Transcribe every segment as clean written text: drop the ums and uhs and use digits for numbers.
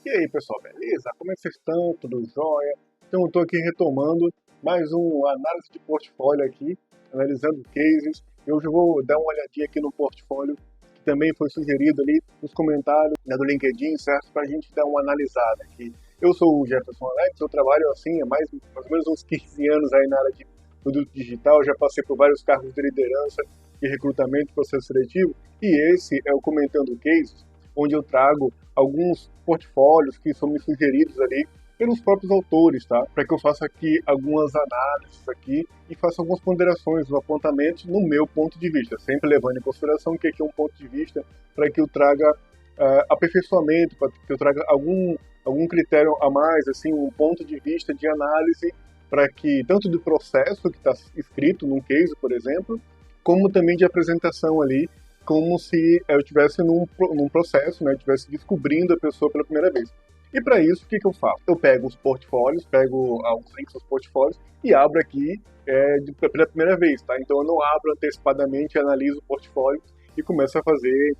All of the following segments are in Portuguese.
E aí, pessoal, beleza? Como é que vocês estão? Tudo jóia? Então, eu estou aqui retomando mais uma análise de portfólio aqui, analisando cases. Eu já vou dar uma olhadinha aqui no portfólio, que também foi sugerido ali nos comentários, né, do LinkedIn, certo? Para a gente dar uma analisada aqui. Eu sou o Jefferson Alex, eu trabalho assim há mais ou menos uns 15 anos aí na área de produto digital, já passei por vários cargos de liderança, de recrutamento, processo seletivo, e esse é o Comentando Cases, onde eu trago alguns portfólios que são me sugeridos ali pelos próprios autores, tá? Para que eu faça aqui algumas análises aqui e faça algumas ponderações, apontamentos no meu ponto de vista, sempre levando em consideração o que é um ponto de vista, para que eu traga aperfeiçoamento, para que eu traga algum critério a mais, assim, um ponto de vista de análise, para que tanto do processo que está escrito num case, por exemplo, como também de apresentação ali, como se eu estivesse num processo, né, eu estivesse descobrindo a pessoa pela primeira vez. E para isso, o que eu faço? Eu pego os portfólios, pego os links dos portfólios e abro aqui pela primeira vez, tá? Então eu não abro antecipadamente, analiso o portfólio e começo a fazer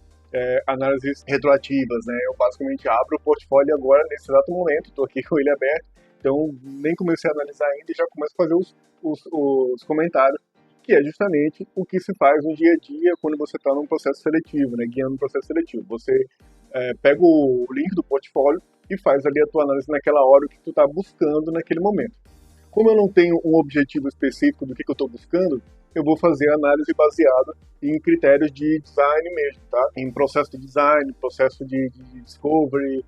análises retroativas, né? Eu basicamente abro o portfólio agora, nesse exato momento, estou aqui com ele aberto, então nem comecei a analisar ainda e já começo a fazer os comentários, que é justamente o que se faz no dia a dia quando você está num processo seletivo, né, guiando um processo seletivo. Você pega o link do portfólio e faz ali a tua análise naquela hora, o que tu está buscando naquele momento. Como eu não tenho um objetivo específico do que eu estou buscando, eu vou fazer a análise baseada em critérios de design mesmo, tá? Em processo de design, processo de discovery,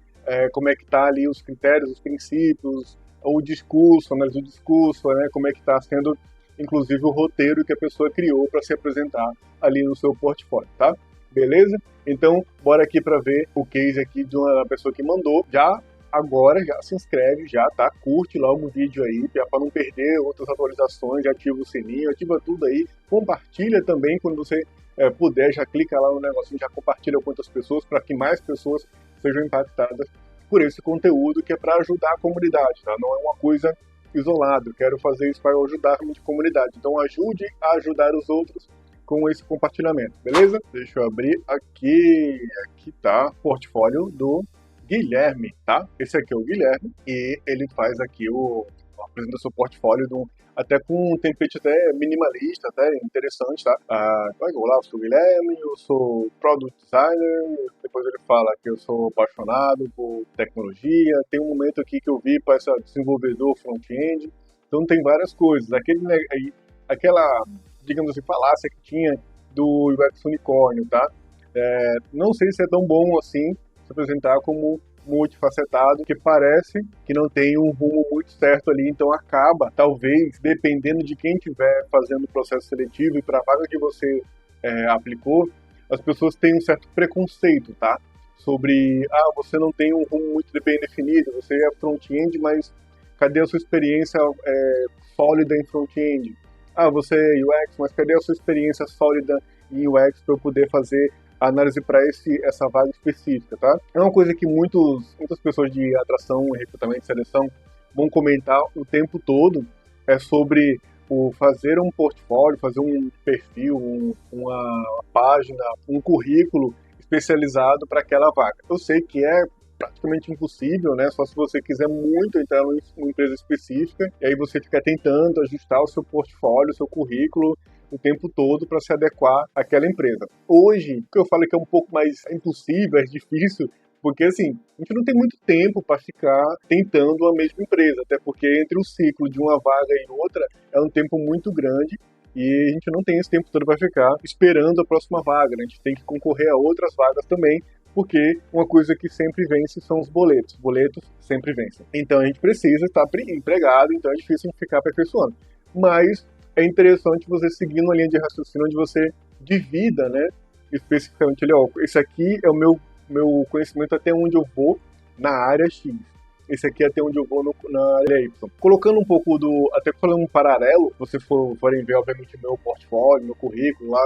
como é que tá ali os critérios, os princípios, o discurso, análise do discurso, né? Como é que está sendo inclusive o roteiro que a pessoa criou para se apresentar ali no seu portfólio, tá? Beleza? Então, bora aqui para ver o case aqui de uma pessoa que mandou. Já agora, já se inscreve, já, tá? Curte logo o vídeo aí, para não perder outras atualizações, já ativa o sininho, ativa tudo aí. Compartilha também quando você puder, já clica lá no negocinho, já compartilha com outras pessoas para que mais pessoas sejam impactadas por esse conteúdo que é para ajudar a comunidade, tá? Não é uma coisa isolado, quero fazer isso para ajudar a comunidade. Então ajude a ajudar os outros com esse compartilhamento, beleza? Deixa eu abrir aqui tá o portfólio do Guilherme, tá? Esse aqui é o Guilherme e ele faz aqui apresenta seu portfólio até com um template até minimalista, até interessante, tá? Olá, eu sou o Guilherme, eu sou Product Designer, depois ele fala que eu sou apaixonado por tecnologia, tem um momento aqui que eu vi para ser desenvolvedor front-end, então tem várias coisas. Aquela, digamos assim, falácia que tinha do UX unicórnio, tá? Não sei se é tão bom assim se apresentar como multifacetado, que parece que não tem um rumo muito certo ali, então acaba, talvez, dependendo de quem estiver fazendo o processo seletivo e para a vaga que você aplicou, as pessoas têm um certo preconceito, tá? Sobre, você não tem um rumo muito bem definido, você é front-end, mas cadê a sua experiência sólida em front-end? Você é UX, mas cadê a sua experiência sólida em UX para eu poder fazer análise para essa vaga específica, tá? É uma coisa que muitas pessoas de atração, recrutamento e seleção vão comentar o tempo todo, é sobre fazer um portfólio, fazer um perfil, uma página, um currículo especializado para aquela vaga. Eu sei que é praticamente impossível, né? Só se você quiser muito entrar numa empresa específica, e aí você fica tentando ajustar o seu portfólio, o seu currículo, o tempo todo para se adequar àquela empresa. Hoje, o que eu falo que é um pouco mais impossível, é difícil, porque assim, a gente não tem muito tempo para ficar tentando a mesma empresa, até porque entre o ciclo de uma vaga e outra é um tempo muito grande e a gente não tem esse tempo todo para ficar esperando a próxima vaga, né? A gente tem que concorrer a outras vagas também, porque uma coisa que sempre vence são os boletos. Boletos sempre vencem. Então a gente precisa estar empregado, então é difícil a gente ficar aperfeiçoando. Mas é interessante você seguir uma linha de raciocínio onde você divida, né, especificamente, esse aqui é o meu conhecimento até onde eu vou na área X. Esse aqui é até onde eu vou na área Y. Colocando um pouco até falando um paralelo, se você forem ver, obviamente, meu portfólio, meu currículo lá,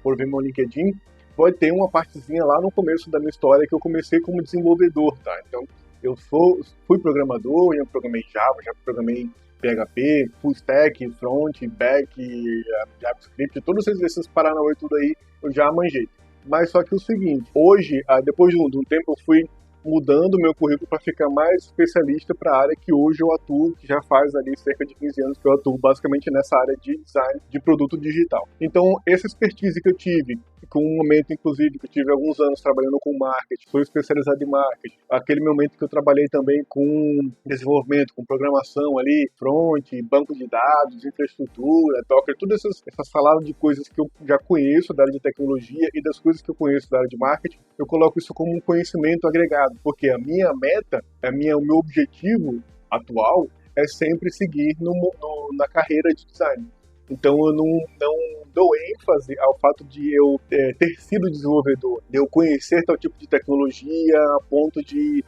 for ver meu LinkedIn, pode ter uma partezinha lá no começo da minha história que eu comecei como desenvolvedor, tá? Então, eu fui programador, eu programei Java, já programei PHP, full stack, front, back, JavaScript, todos esses paranauê tudo aí eu já manjei. Mas só que o seguinte, hoje, depois de um tempo, eu fui mudando o meu currículo para ficar mais especialista para a área que hoje eu atuo, que já faz ali cerca de 15 anos que eu atuo basicamente nessa área de design de produto digital. Então, essa expertise que eu tive, com um momento, inclusive, que eu tive alguns anos trabalhando com marketing, sou especializado em marketing, aquele momento que eu trabalhei também com desenvolvimento, com programação ali, front, banco de dados, infraestrutura, Docker, toda essa salada de coisas que eu já conheço da área de tecnologia e das coisas que eu conheço da área de marketing, eu coloco isso como um conhecimento agregado, porque a minha meta, o meu objetivo atual é sempre seguir na carreira de design. Então eu não dou ênfase ao fato de eu ter sido desenvolvedor, de eu conhecer tal tipo de tecnologia a ponto de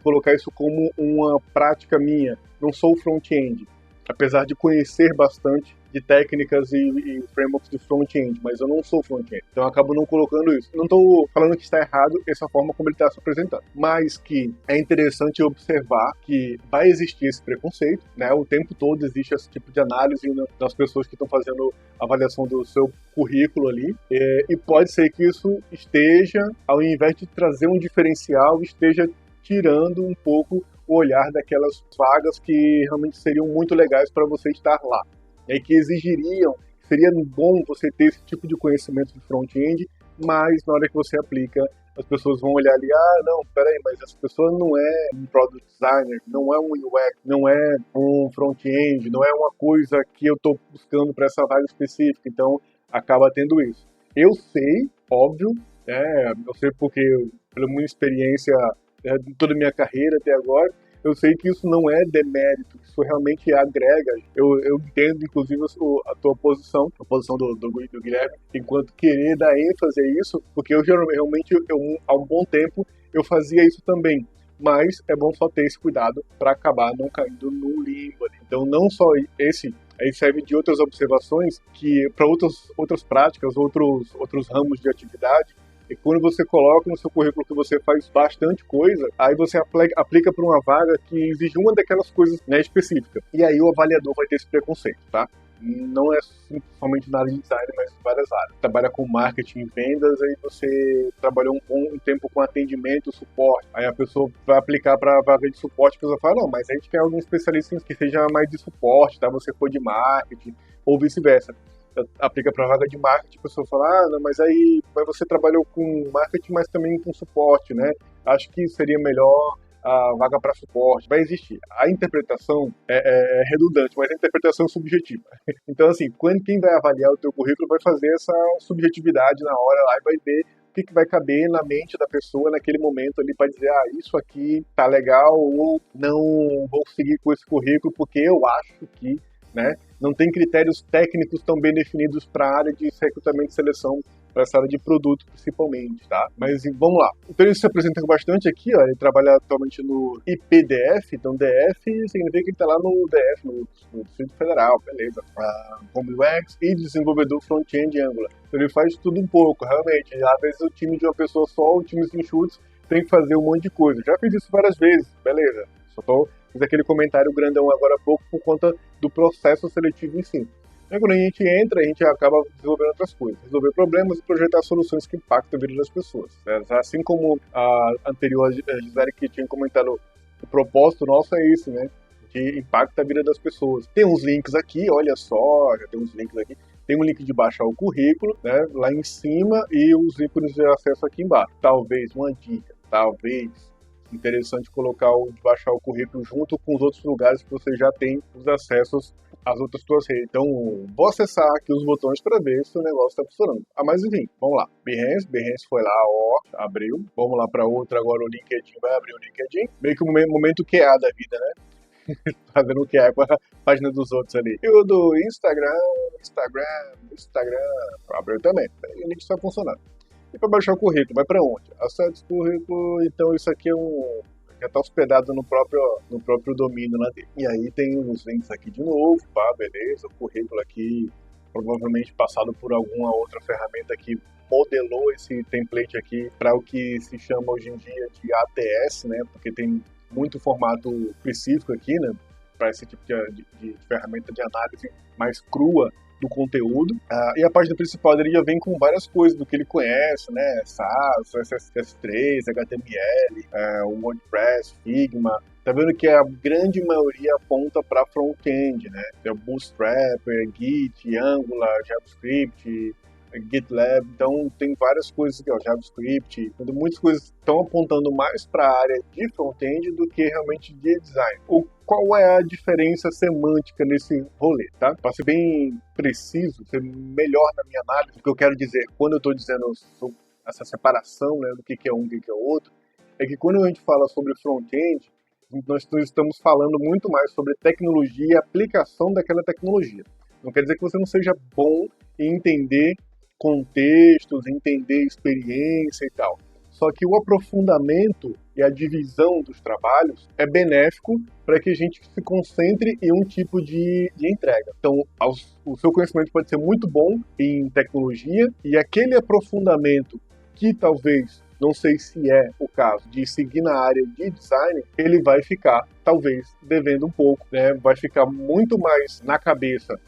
colocar isso como uma prática minha. Não sou front-end, apesar de conhecer bastante de técnicas e frameworks de front-end, mas eu não sou front-end, então eu acabo não colocando isso. Não estou falando que está errado essa forma como ele está se apresentando, mas que é interessante observar que vai existir esse preconceito, né? O tempo todo existe esse tipo de análise das pessoas que estão fazendo a avaliação do seu currículo ali, e pode ser que isso esteja, ao invés de trazer um diferencial, esteja tirando um pouco o olhar daquelas vagas que realmente seriam muito legais para você estar lá. E aí que exigiriam, seria bom você ter esse tipo de conhecimento de front-end, mas na hora que você aplica, as pessoas vão olhar ali, não, peraí, mas essa pessoa não é um product designer, não é um UX, não é um front-end, não é uma coisa que eu estou buscando para essa vaga específica, então acaba tendo isso. Eu sei, óbvio, eu sei porque, pela minha experiência, toda a minha carreira até agora, eu sei que isso não é demérito, isso realmente agrega. Eu entendo, inclusive, a tua posição, a posição do Guilherme, enquanto querer dar ênfase a isso, porque eu realmente, há um bom tempo, eu fazia isso também. Mas é bom só ter esse cuidado para acabar não caindo no limbo. Então, não só esse, aí serve de outras observações que para outras práticas, outros ramos de atividade. E quando você coloca no seu currículo que você faz bastante coisa, aí você aplica para uma vaga que exige uma daquelas coisas, né, específica. E aí o avaliador vai ter esse preconceito, tá? Não é somente na área de design, mas em várias áreas. Trabalha com marketing e vendas, aí você trabalhou um tempo com atendimento, suporte. Aí a pessoa vai aplicar para a vaga de suporte, a pessoa fala, não, mas a gente quer algum especialista que seja mais de suporte, tá? Você for de marketing, ou vice-versa. Aplica para vaga de marketing, a pessoa fala, não, mas você trabalhou com marketing, mas também com suporte, né? Acho que seria melhor a vaga para suporte. Vai existir. A interpretação é redundante, mas a interpretação é subjetiva. Então, assim, quem vai avaliar o teu currículo vai fazer essa subjetividade na hora lá e vai ver o que vai caber na mente da pessoa naquele momento ali para dizer, isso aqui tá legal ou não vou seguir com esse currículo porque eu acho que, né? Não tem critérios técnicos tão bem definidos para a área de recrutamento e seleção, para essa área de produto principalmente, tá? Mas vamos lá. Então ele se apresenta bastante aqui, ó, ele trabalha atualmente no IPDF, então DF significa que ele está lá no DF, no Distrito Federal, beleza. Como UX e desenvolvedor front-end Angular. Então ele faz tudo um pouco, realmente. Às vezes o time de uma pessoa só, o time enxutos, tem que fazer um monte de coisa. Já fiz isso várias vezes, beleza. Fiz aquele comentário grandão agora há pouco por conta do processo seletivo em si. E quando a gente entra, a gente acaba desenvolvendo outras coisas. Resolver problemas e projetar soluções que impactam a vida das pessoas. Assim como a anterior Gisele que tinha comentado, o propósito nosso é isso, né? Que impacta a vida das pessoas. Tem uns links aqui, olha só, já tem uns links aqui. Tem um link de baixar o currículo, né? Lá em cima e os ícones de acesso aqui embaixo. Talvez, uma dica, interessante colocar de baixar o currículo junto com os outros lugares que você já tem os acessos às outras suas redes. Então, vou acessar aqui os botões para ver se o negócio está funcionando. Mas enfim, vamos lá. Behance foi lá, abriu. Vamos lá para outra agora, o LinkedIn vai abrir o LinkedIn. Meio que um momento QA da vida, né? Fazendo o QA com a página dos outros ali. E o do Instagram, abriu também. E o link está funcionando. E para baixar o currículo, vai para onde? Acesse o currículo, então isso aqui já está hospedado no próprio domínio lá dele. E aí tem os links aqui de novo, beleza, o currículo aqui, provavelmente passado por alguma outra ferramenta que modelou esse template aqui para o que se chama hoje em dia de ATS, né? Porque tem muito formato específico aqui, né? Para esse tipo de ferramenta de análise mais crua do conteúdo. E a página principal dele já vem com várias coisas do que ele conhece, né? SAS, CSS3, HTML, o WordPress, Figma. Tá vendo que a grande maioria aponta para front-end, né? É o Bootstrap, Git, Angular, JavaScript, GitLab, então tem várias coisas aqui, ó, JavaScript, muitas coisas estão apontando mais para a área de front-end do que realmente de design. Qual é a diferença semântica nesse rolê, tá? Para ser bem preciso, ser melhor na minha análise, o que eu quero dizer, quando eu estou dizendo sobre essa separação, né, do que é um e o que é outro, é que quando a gente fala sobre front-end, nós estamos falando muito mais sobre tecnologia e aplicação daquela tecnologia. Não quer dizer que você não seja bom em entender contextos, entender experiência e tal. Só que o aprofundamento e a divisão dos trabalhos é benéfico para que a gente se concentre em um tipo de entrega. Então, o seu conhecimento pode ser muito bom em tecnologia e aquele aprofundamento que talvez, não sei se é o caso, de seguir na área de design, ele vai ficar, talvez, devendo um pouco, né? Vai ficar muito mais na cabeça.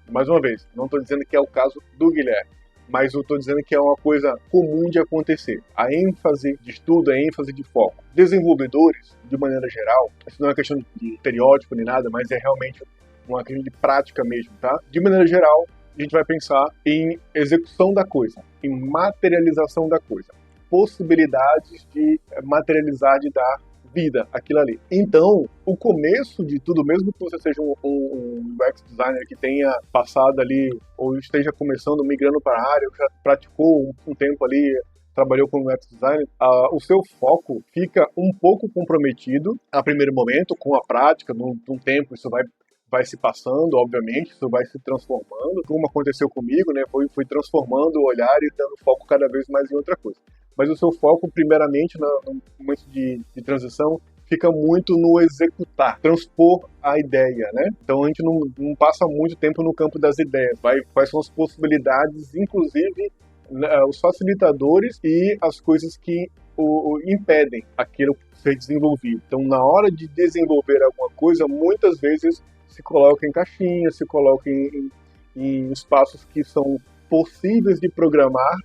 Mais uma vez, não estou dizendo que é o caso do Guilherme, mas eu estou dizendo que é uma coisa comum de acontecer. A ênfase de estudo, a ênfase de foco. Desenvolvedores, de maneira geral, isso não é uma questão de estereótipo nem nada, mas é realmente uma questão de prática mesmo, tá? De maneira geral, a gente vai pensar em execução da coisa, em materialização da coisa, possibilidades de materializar, de dar vida aquilo ali. Então, o começo de tudo, mesmo que você seja um UX designer que tenha passado ali, ou esteja começando, migrando para a área, ou já praticou um tempo ali, trabalhou como UX designer, o seu foco fica um pouco comprometido a primeiro momento, com a prática, num tempo isso vai se passando, obviamente, isso vai se transformando, como aconteceu comigo, né? Foi transformando o olhar e dando foco cada vez mais em outra coisa. Mas o seu foco, primeiramente, no momento de transição, fica muito no executar, transpor a ideia, né? Então a gente não passa muito tempo no campo das ideias, quais são as possibilidades, inclusive os facilitadores e as coisas que impedem aquilo ser desenvolvido. Então, na hora de desenvolver alguma coisa, muitas vezes se coloca em caixinhas, se coloca em espaços que são possíveis de programar,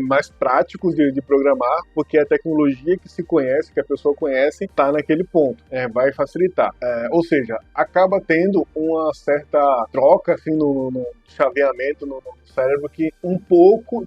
mais práticos de programar, porque a tecnologia que se conhece, que a pessoa conhece, está naquele ponto, vai facilitar. Ou seja, acaba tendo uma certa troca assim, no chaveamento no cérebro que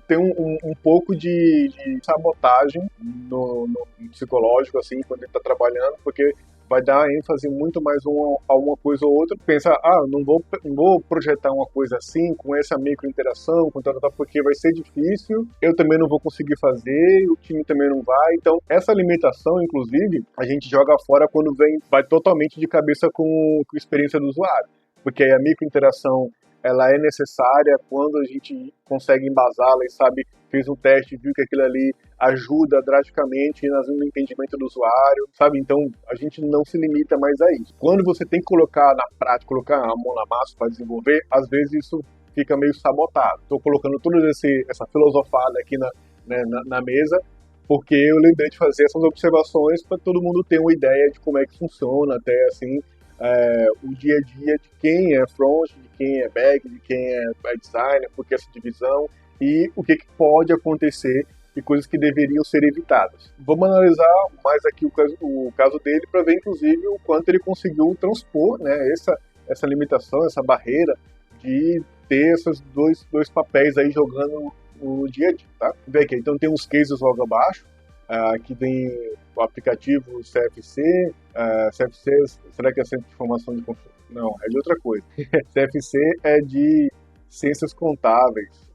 tem um pouco de sabotagem no psicológico, assim, quando ele está trabalhando, porque vai dar ênfase muito mais a uma coisa ou outra. Pensa, não vou projetar uma coisa assim, com essa microinteração, porque vai ser difícil, eu também não vou conseguir fazer, o time também não vai. Então, essa limitação, inclusive, a gente joga fora quando vai totalmente de cabeça com a experiência do usuário. Porque a microinteração, ela é necessária quando a gente consegue embasá-la e sabe, fez um teste, viu que aquilo ali ajuda drasticamente no entendimento do usuário, sabe? Então, a gente não se limita mais a isso. Quando você tem que colocar na prática, colocar a mão na massa para desenvolver, às vezes isso fica meio sabotado. Estou colocando toda essa filosofada aqui na mesa, porque eu lembrei de fazer essas observações para todo mundo ter uma ideia de como é que funciona, até assim, o dia a dia de quem é front, de quem é back, de quem é designer, porque essa divisão e o que pode acontecer e coisas que deveriam ser evitadas. Vamos analisar mais aqui o caso dele para ver, inclusive, o quanto ele conseguiu transpor, né, essa limitação, essa barreira de ter esses dois papéis aí jogando no dia a dia, tá? Vê aqui, então tem uns cases logo abaixo. Aqui tem o aplicativo CFC. CFC, será que é Centro de Informação de Confiança? Não, é de outra coisa. CFC é de Ciências Contábeis.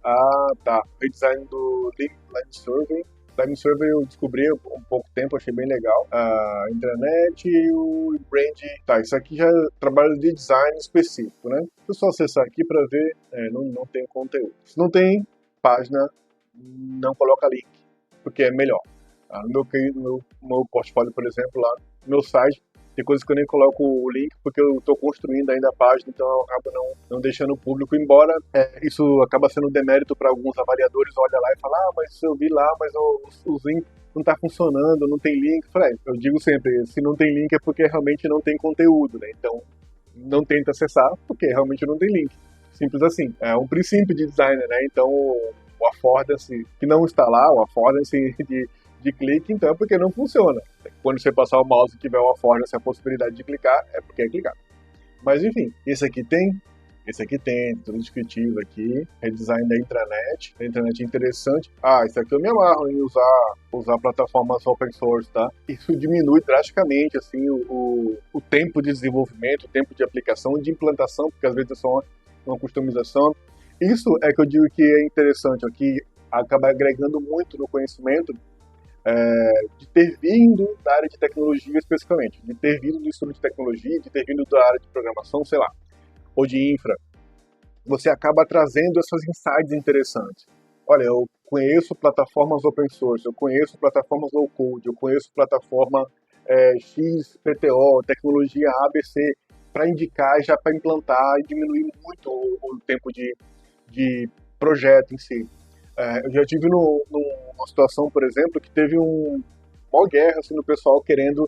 Tá. Redesign do Line Survey. Line Survey eu descobri há um pouco tempo, achei bem legal. Intranet e o Brand. Tá, isso aqui já é trabalho de design específico, né? Se eu só acessar aqui para ver, não tem conteúdo. Se não tem página, não coloca link, porque é melhor. No meu portfólio, por exemplo, lá no meu site, tem coisas que eu nem coloco o link, porque eu estou construindo ainda a página, então eu acabo não deixando público, embora isso acaba sendo um demérito para alguns avaliadores, olha lá e fala, mas eu vi lá, mas os links não está funcionando, não tem link. Eu digo sempre, se não tem link é porque realmente não tem conteúdo, né? Então, não tenta acessar, porque realmente não tem link. Simples assim. É um princípio de designer, né? Então, o affordance que não está lá, o affordance de clique, então é porque não funciona. Quando você passar o mouse e tiver o affordance, a possibilidade de clicar, é porque é clicar. Mas enfim, esse aqui tem, tudo descritivo aqui, redesign da intranet, a intranet é interessante. Ah, isso aqui eu me amarro em usar plataformas open source, tá? Isso diminui drasticamente, assim, o tempo de desenvolvimento, o tempo de aplicação, de implantação, porque às vezes é só uma customização. Isso é que eu digo que é interessante, aqui acaba agregando muito no conhecimento, de ter vindo da área de tecnologia especificamente, de ter vindo do estudo de tecnologia, de ter vindo da área de programação, sei lá, ou de infra, você acaba trazendo essas insights interessantes. Olha, eu conheço plataformas open source, eu conheço plataformas low code, eu conheço plataforma XPTO, tecnologia ABC, para indicar, já para implantar e diminuir muito o tempo de projeto em si. Eu já tive numa situação, por exemplo, que teve uma guerra assim, no pessoal querendo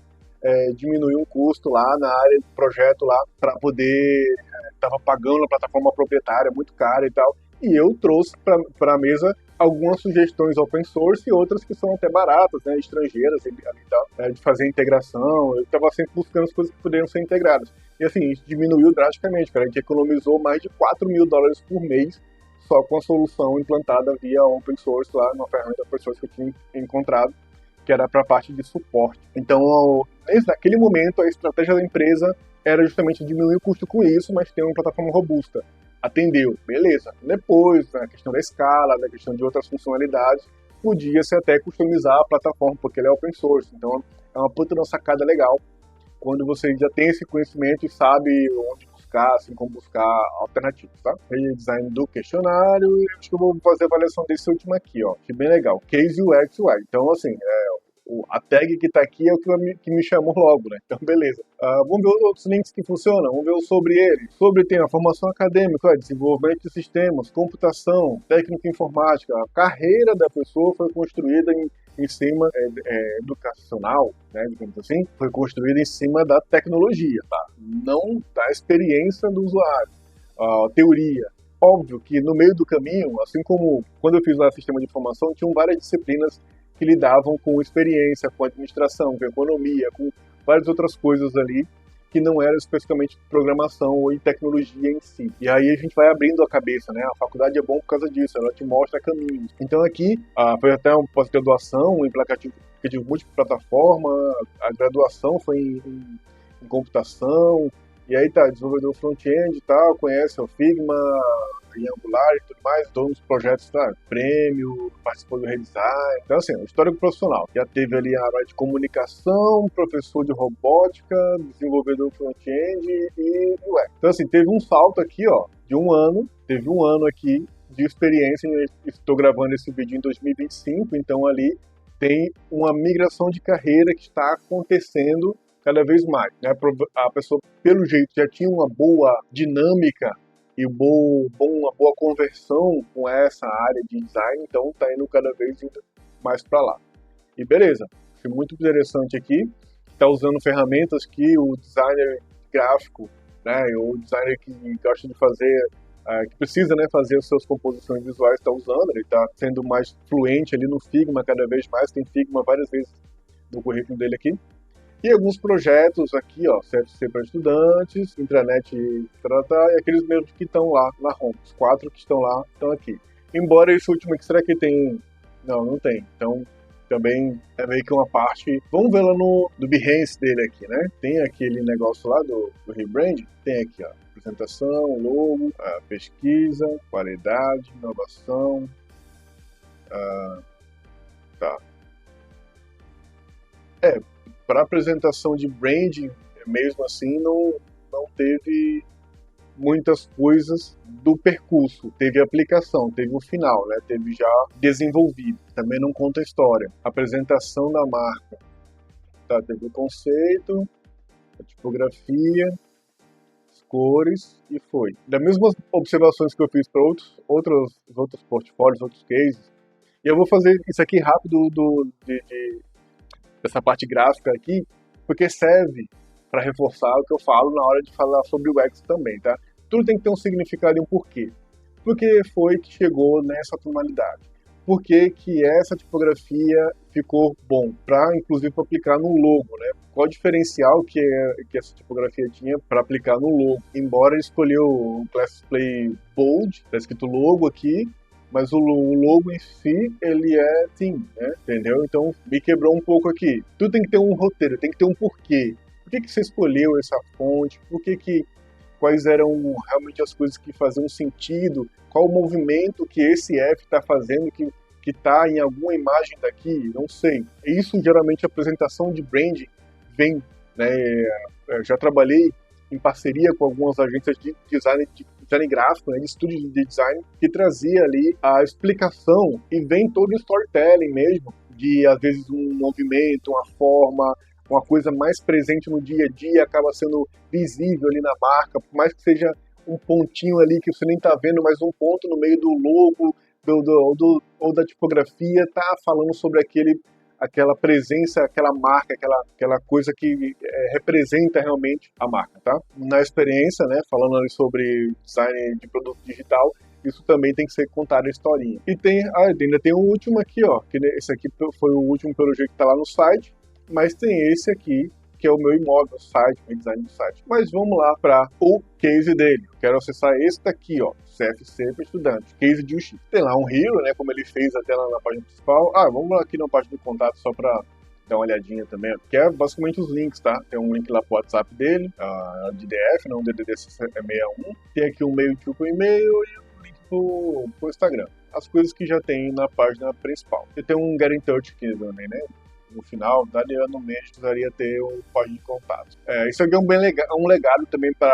diminuir um custo lá na área do projeto lá para poder estava pagando a plataforma proprietária muito cara e tal, e eu trouxe para a mesa algumas sugestões open source e outras que são até baratas, né, estrangeiras e tal, de fazer integração. Eu estava sempre buscando as coisas que poderiam ser integradas. E assim, isso diminuiu drasticamente, cara. A gente economizou mais de $4.000 por mês só com a solução implantada via open source lá, numa ferramenta open source que eu tinha encontrado, que era para a parte de suporte. Então, desde aquele momento, a estratégia da empresa era justamente diminuir o custo com isso, mas ter uma plataforma robusta. Atendeu, beleza. Depois, na questão da escala, na questão de outras funcionalidades, podia-se até customizar a plataforma, porque ela é open source. Então, é uma puta uma sacada legal quando você já tem esse conhecimento e sabe onde buscar, assim, como buscar alternativas, tá? Redesign do questionário, e acho que eu vou fazer a avaliação desse último aqui, ó, que bem legal. Case UX UI. Então, assim, a tag que tá aqui é o que me chamou logo, né? Então, beleza. Vamos ver os outros links que funcionam, vamos ver sobre ele. Sobre tem a formação acadêmica, desenvolvimento de sistemas, computação, técnica informática. A carreira da pessoa foi construída em cima educacional, né, digamos assim, foi construída em cima da tecnologia, tá? Não da experiência do usuário. Teoria. Óbvio que no meio do caminho, assim como quando eu fiz lá sistema de informação, tinham várias disciplinas que lidavam com experiência, com administração, com economia, com várias outras coisas ali que não eram especificamente programação ou em tecnologia em si. E aí a gente vai abrindo a cabeça, né? A faculdade é bom por causa disso, ela te mostra caminhos. Então aqui, foi até uma pós-graduação em aplicativo multiplataforma, a graduação foi em computação, e aí tá, desenvolvedor front-end e tal, conhece o Figma, em Angular e tudo mais, todos os projetos, tá, prêmio, participou do redesign. Então, assim, o histórico profissional. Já teve ali a área de comunicação, professor de robótica, desenvolvedor front-end e UX. Então, assim, teve um salto aqui, ó, de um ano, teve um ano aqui de experiência. Estou gravando esse vídeo em 2025, então ali tem uma migração de carreira que está acontecendo cada vez mais, né? A pessoa, pelo jeito, já tinha uma boa dinâmica e uma boa conversão com essa área de design, então está indo cada vez mais para lá. E beleza, foi muito interessante aqui, está usando ferramentas que o designer gráfico, né, ou o designer que gosta de fazer, que precisa, né, fazer as suas composições visuais, está usando, ele está sendo mais fluente ali no Figma cada vez mais, tem Figma várias vezes no currículo dele aqui. E alguns projetos aqui, ó, CFC para estudantes, intranet e aqueles mesmos que estão lá na home. Os 4 que estão lá estão aqui. Embora esse último aqui, será que tem? Não tem. Então, também é meio que uma parte. Vamos ver lá no Behance dele aqui, né? Tem aquele negócio lá do rebrand. Tem aqui, ó, apresentação, logo, pesquisa, qualidade, inovação. Tá. Para apresentação de branding, mesmo assim, não teve muitas coisas do percurso. Teve aplicação, teve o final, né? Teve já desenvolvido. Também não conta a história. Apresentação da marca. Tá, teve o conceito, a tipografia, as cores e foi. Das mesmas observações que eu fiz para outros portfólios, outros cases, e eu vou fazer isso aqui rápido dessa parte gráfica aqui, porque serve para reforçar o que eu falo na hora de falar sobre o UX também, tá? Tudo tem que ter um significado e um porquê. Por que foi que chegou nessa tonalidade? Por que que essa tipografia ficou bom? Para, inclusive, para aplicar no logo, né? Qual o diferencial que essa tipografia tinha para aplicar no logo? Embora ele escolheu o Class Display Bold, está escrito logo aqui, mas o logo em si, ele é sim, né? Entendeu? Então, me quebrou um pouco aqui. Tudo tem que ter um roteiro, tem que ter um porquê. Por que que você escolheu essa fonte? Quais eram realmente as coisas que faziam sentido? Qual o movimento que esse F está fazendo que está em alguma imagem daqui? Não sei. Isso, geralmente, a apresentação de branding vem, né? Eu já trabalhei em parceria com algumas agências de design gráfico, né, de estúdio de design, que trazia ali a explicação e vem todo o storytelling mesmo, de às vezes um movimento, uma forma, uma coisa mais presente no dia a dia, acaba sendo visível ali na marca, por mais que seja um pontinho ali que você nem está vendo, mas um ponto no meio do logo ou da tipografia tá falando sobre aquela presença, aquela marca, aquela coisa que representa realmente a marca, tá? Na experiência, né, falando ali sobre design de produto digital, isso também tem que ser contado a historinha. E ainda tem o último aqui, ó, que esse aqui foi o último pelo jeito que tá lá no site, mas tem esse aqui, que é o meu imóvel, site, meu design do site. Mas vamos lá para o case dele. Quero acessar esse daqui, ó, CFC para estudante, case de UX. Tem lá um hero, né, como ele fez até lá na página principal. Vamos lá aqui na página do contato só para dar uma olhadinha também, que é basicamente os links, tá? Tem um link lá pro WhatsApp dele, a DDF, não, DDD 61. Tem aqui um e-mail pro e-mail e um link pro Instagram. As coisas que já tem na página principal. E tem um Get in Touch aqui também, né? No final, daria no mês, precisaria ter um página de contato. Isso aqui é um legado também para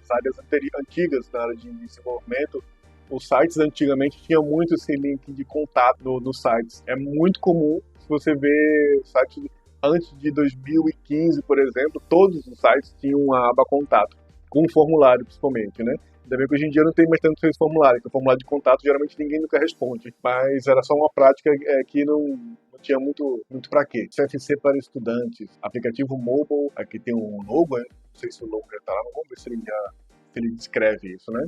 as áreas antigas, na área de desenvolvimento. Os sites antigamente tinham muito esse link de contato nos sites. É muito comum, se você ver sites antes de 2015, por exemplo, todos os sites tinham uma aba contato, com um formulário principalmente, né? Ainda bem que hoje em dia não tem mais tanto esse formulário, que o formulário de contato geralmente ninguém nunca responde, mas era só uma prática que não tinha muito pra quê. CFC para estudantes, aplicativo mobile, aqui tem um logo, não sei se o logo já tá lá, vamos ver se ele descreve isso, né?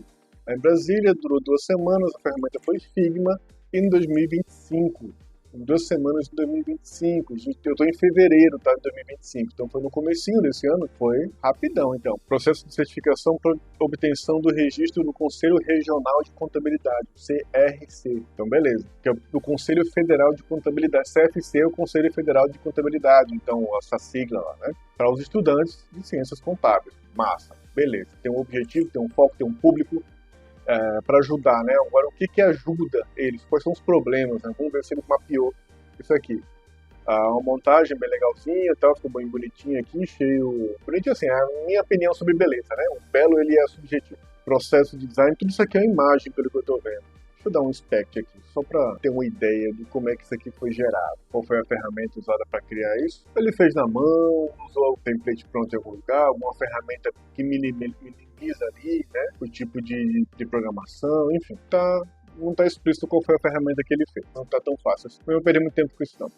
Em Brasília, durou 2 semanas, a ferramenta foi Figma, e em 2025, em 2 semanas de 2025, eu tô em fevereiro, tá, de 2025, então foi no comecinho desse ano, foi rapidão, então. Processo de certificação para obtenção do registro do Conselho Regional de Contabilidade, CRC, então beleza, que é do Conselho Federal de Contabilidade, CFC é o Conselho Federal de Contabilidade, então essa sigla lá, né, para os estudantes de ciências contábeis, massa, beleza, tem um objetivo, tem um foco, tem um público, para ajudar, né? Agora, o que ajuda eles? Quais são os problemas? Né? Vamos ver se ele mapeou isso aqui. Uma montagem bem legalzinha, tal, ficou bem bonitinho aqui, cheio... Bonitinho assim, a minha opinião sobre beleza, né? O belo, ele é subjetivo. Processo de design, tudo isso aqui é imagem, pelo que eu tô vendo. Deixa eu dar um inspect aqui, só para ter uma ideia de como é que isso aqui foi gerado. Qual foi a ferramenta usada para criar isso? Ele fez na mão, usou o template pronto em algum lugar, alguma ferramenta que minimiza ali, né, o tipo de programação, enfim, não está explícito qual foi a ferramenta que ele fez, não está tão fácil, eu não perdi muito tempo com isso não.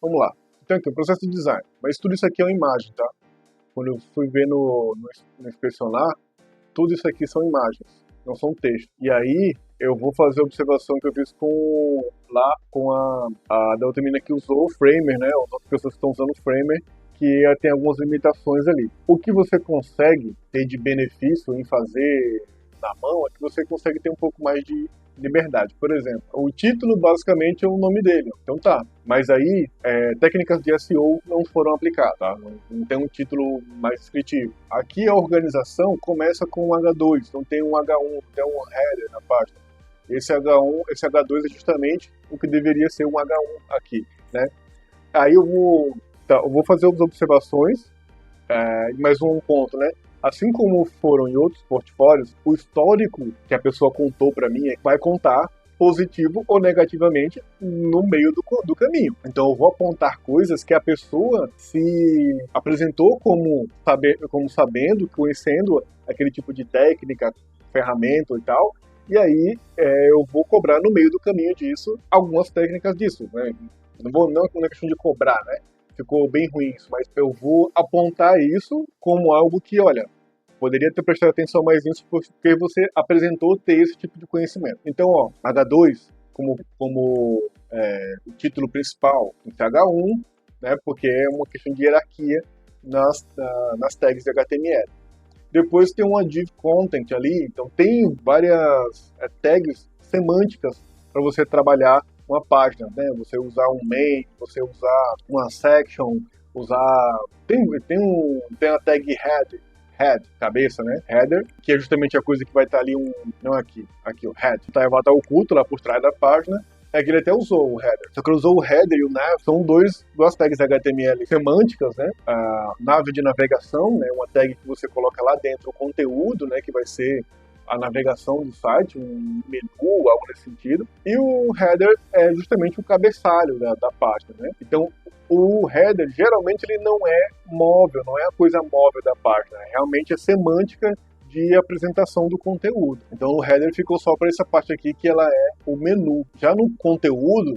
Vamos lá, então aqui, o processo de design, mas tudo isso aqui é uma imagem, tá? Quando eu fui ver no inspecionar, tudo isso aqui são imagens, não são textos, e aí eu vou fazer a observação que eu fiz com a da outra menina que usou o Framer, né, as outras pessoas que estão usando o Framer, que tem algumas limitações ali. O que você consegue ter de benefício em fazer na mão é que você consegue ter um pouco mais de liberdade. Por exemplo, o título basicamente é o nome dele, então tá. Mas aí, técnicas de SEO não foram aplicadas, tá? Não tem um título mais descritivo. Aqui a organização começa com um H2, então tem um H1, tem um header na página. Esse H2 é justamente o que deveria ser um H1 aqui, né? Aí eu vou fazer as observações, mais um ponto, né? Assim como foram em outros portfólios, o histórico que a pessoa contou para mim vai contar positivo ou negativamente no meio do caminho. Então eu vou apontar coisas que a pessoa se apresentou como sabendo, conhecendo aquele tipo de técnica, ferramenta e tal, e aí eu vou cobrar no meio do caminho disso algumas técnicas disso, né? Não é questão de cobrar, né? Ficou bem ruim isso, mas eu vou apontar isso como algo que, olha, poderia ter prestado atenção mais nisso porque você apresentou ter esse tipo de conhecimento. Então, ó, H2 como o título principal em H1, né, porque é uma questão de hierarquia nas tags de HTML. Depois tem uma div content ali, então tem várias tags semânticas para você trabalhar uma página, né? Você usar um main, você usar uma section, tem a tag head, cabeça, né? Header, que é justamente a coisa que vai estar ali não aqui, o head. Vai estar oculto lá por trás da página. É que ele até usou o header. Só que ele usou o header e o nav, são duas tags HTML semânticas, né? A nav de navegação, né? Uma tag que você coloca lá dentro o conteúdo, né? Que vai ser a navegação do site, um menu, algo nesse sentido. E o header é justamente o cabeçalho da página, né? Então, o header, geralmente, ele não é móvel, não é a coisa móvel da página. Realmente é semântica de apresentação do conteúdo. Então o header ficou só para essa parte aqui, que ela é o menu. Já no conteúdo,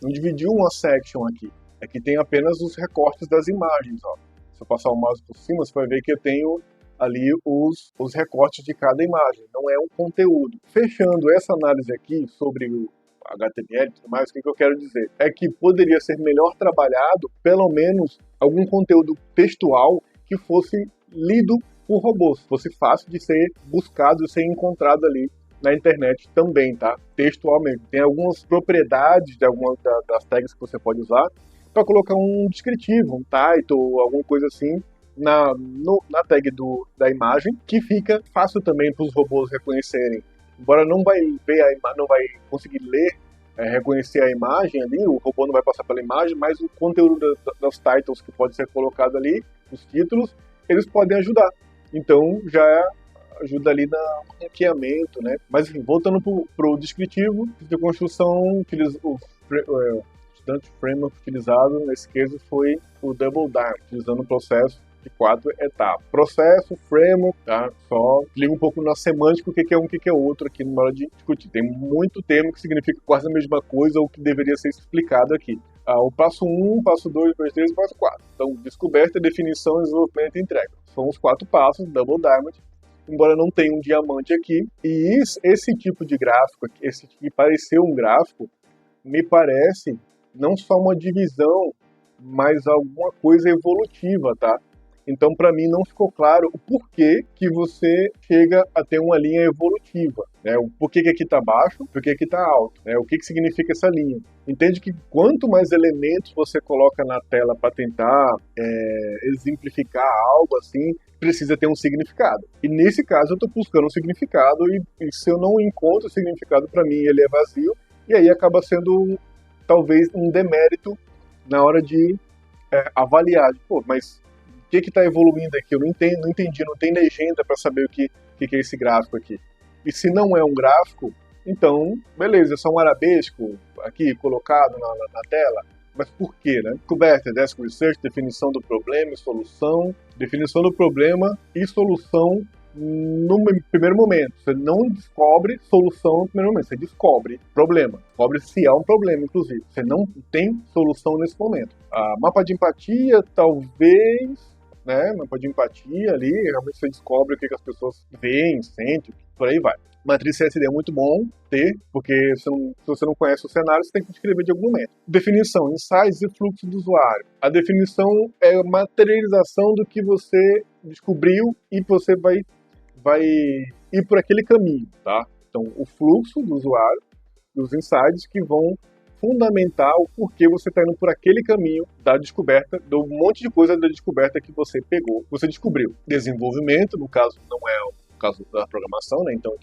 eu dividi uma section aqui. Aqui tem apenas os recortes das imagens. Ó. Se eu passar o mouse por cima, você vai ver que eu tenho ali os recortes de cada imagem. Não é um conteúdo. Fechando essa análise aqui sobre o HTML e tudo mais, o que eu quero dizer? É que poderia ser melhor trabalhado, pelo menos, algum conteúdo textual que fosse lido por robôs, fosse fácil de ser buscado e ser encontrado ali na internet também, tá? Textualmente. Tem algumas propriedades de algumas das tags que você pode usar para colocar um descritivo, um title, alguma coisa assim na tag da imagem, que fica fácil também para os robôs reconhecerem. Embora não vai conseguir ler, reconhecer a imagem ali, o robô não vai passar pela imagem, mas o conteúdo das titles que pode ser colocado ali, os títulos, eles podem ajudar. Então já ajuda ali no ranqueamento, né? Mas enfim, voltando para o descritivo de construção, o estudante framework utilizado nesse caso foi o Double Diamond, utilizando o processo de 4 etapas. Processo, framework, tá? Só liga um pouco na semântica o que é um, o que é outro aqui na hora de discutir. Tem muito termo que significa quase a mesma coisa ou que deveria ser explicado aqui. O passo 1, passo 2, passo 3 e passo 4. Então, descoberta, definição, desenvolvimento e entrega. São os 4 passos, Double Diamond, embora não tenha um diamante aqui. E esse tipo de gráfico, esse que pareceu um gráfico, me parece não só uma divisão, mas alguma coisa evolutiva, tá? Então, para mim, não ficou claro o porquê que você chega a ter uma linha evolutiva. Né? O porquê que aqui está baixo, porquê que aqui está alto. Né? O que significa essa linha. Entende que quanto mais elementos você coloca na tela para tentar exemplificar algo assim, precisa ter um significado. E nesse caso, eu estou buscando um significado e se eu não encontro o significado, para mim, ele é vazio. E aí acaba sendo, talvez, um demérito na hora de avaliar. Pô, mas o que está evoluindo aqui? Eu não entendi, não tem legenda para saber o que é esse gráfico aqui. E se não é um gráfico, então, beleza, é só um arabesco aqui colocado na tela. Mas por quê, né? Descoberta, desk research, definição do problema e solução. Definição do problema e solução no primeiro momento. Você não descobre solução no primeiro momento, você descobre problema. Descobre se há um problema, inclusive. Você não tem solução nesse momento. Mapa de empatia, talvez, né? Mapa de empatia ali, realmente você descobre o que as pessoas veem, sentem, por aí vai. Matriz CSD é muito bom ter, porque se você não conhece o cenário, você tem que descrever de algum momento. Definição, insights e fluxo do usuário. A definição é a materialização do que você descobriu e você vai ir por aquele caminho, tá? Então, o fluxo do usuário e os insights que vão fundamentar o porquê você está indo por aquele caminho da descoberta, do monte de coisa da descoberta que você pegou, você descobriu. Desenvolvimento, no caso, não é o caso da programação, né? Então,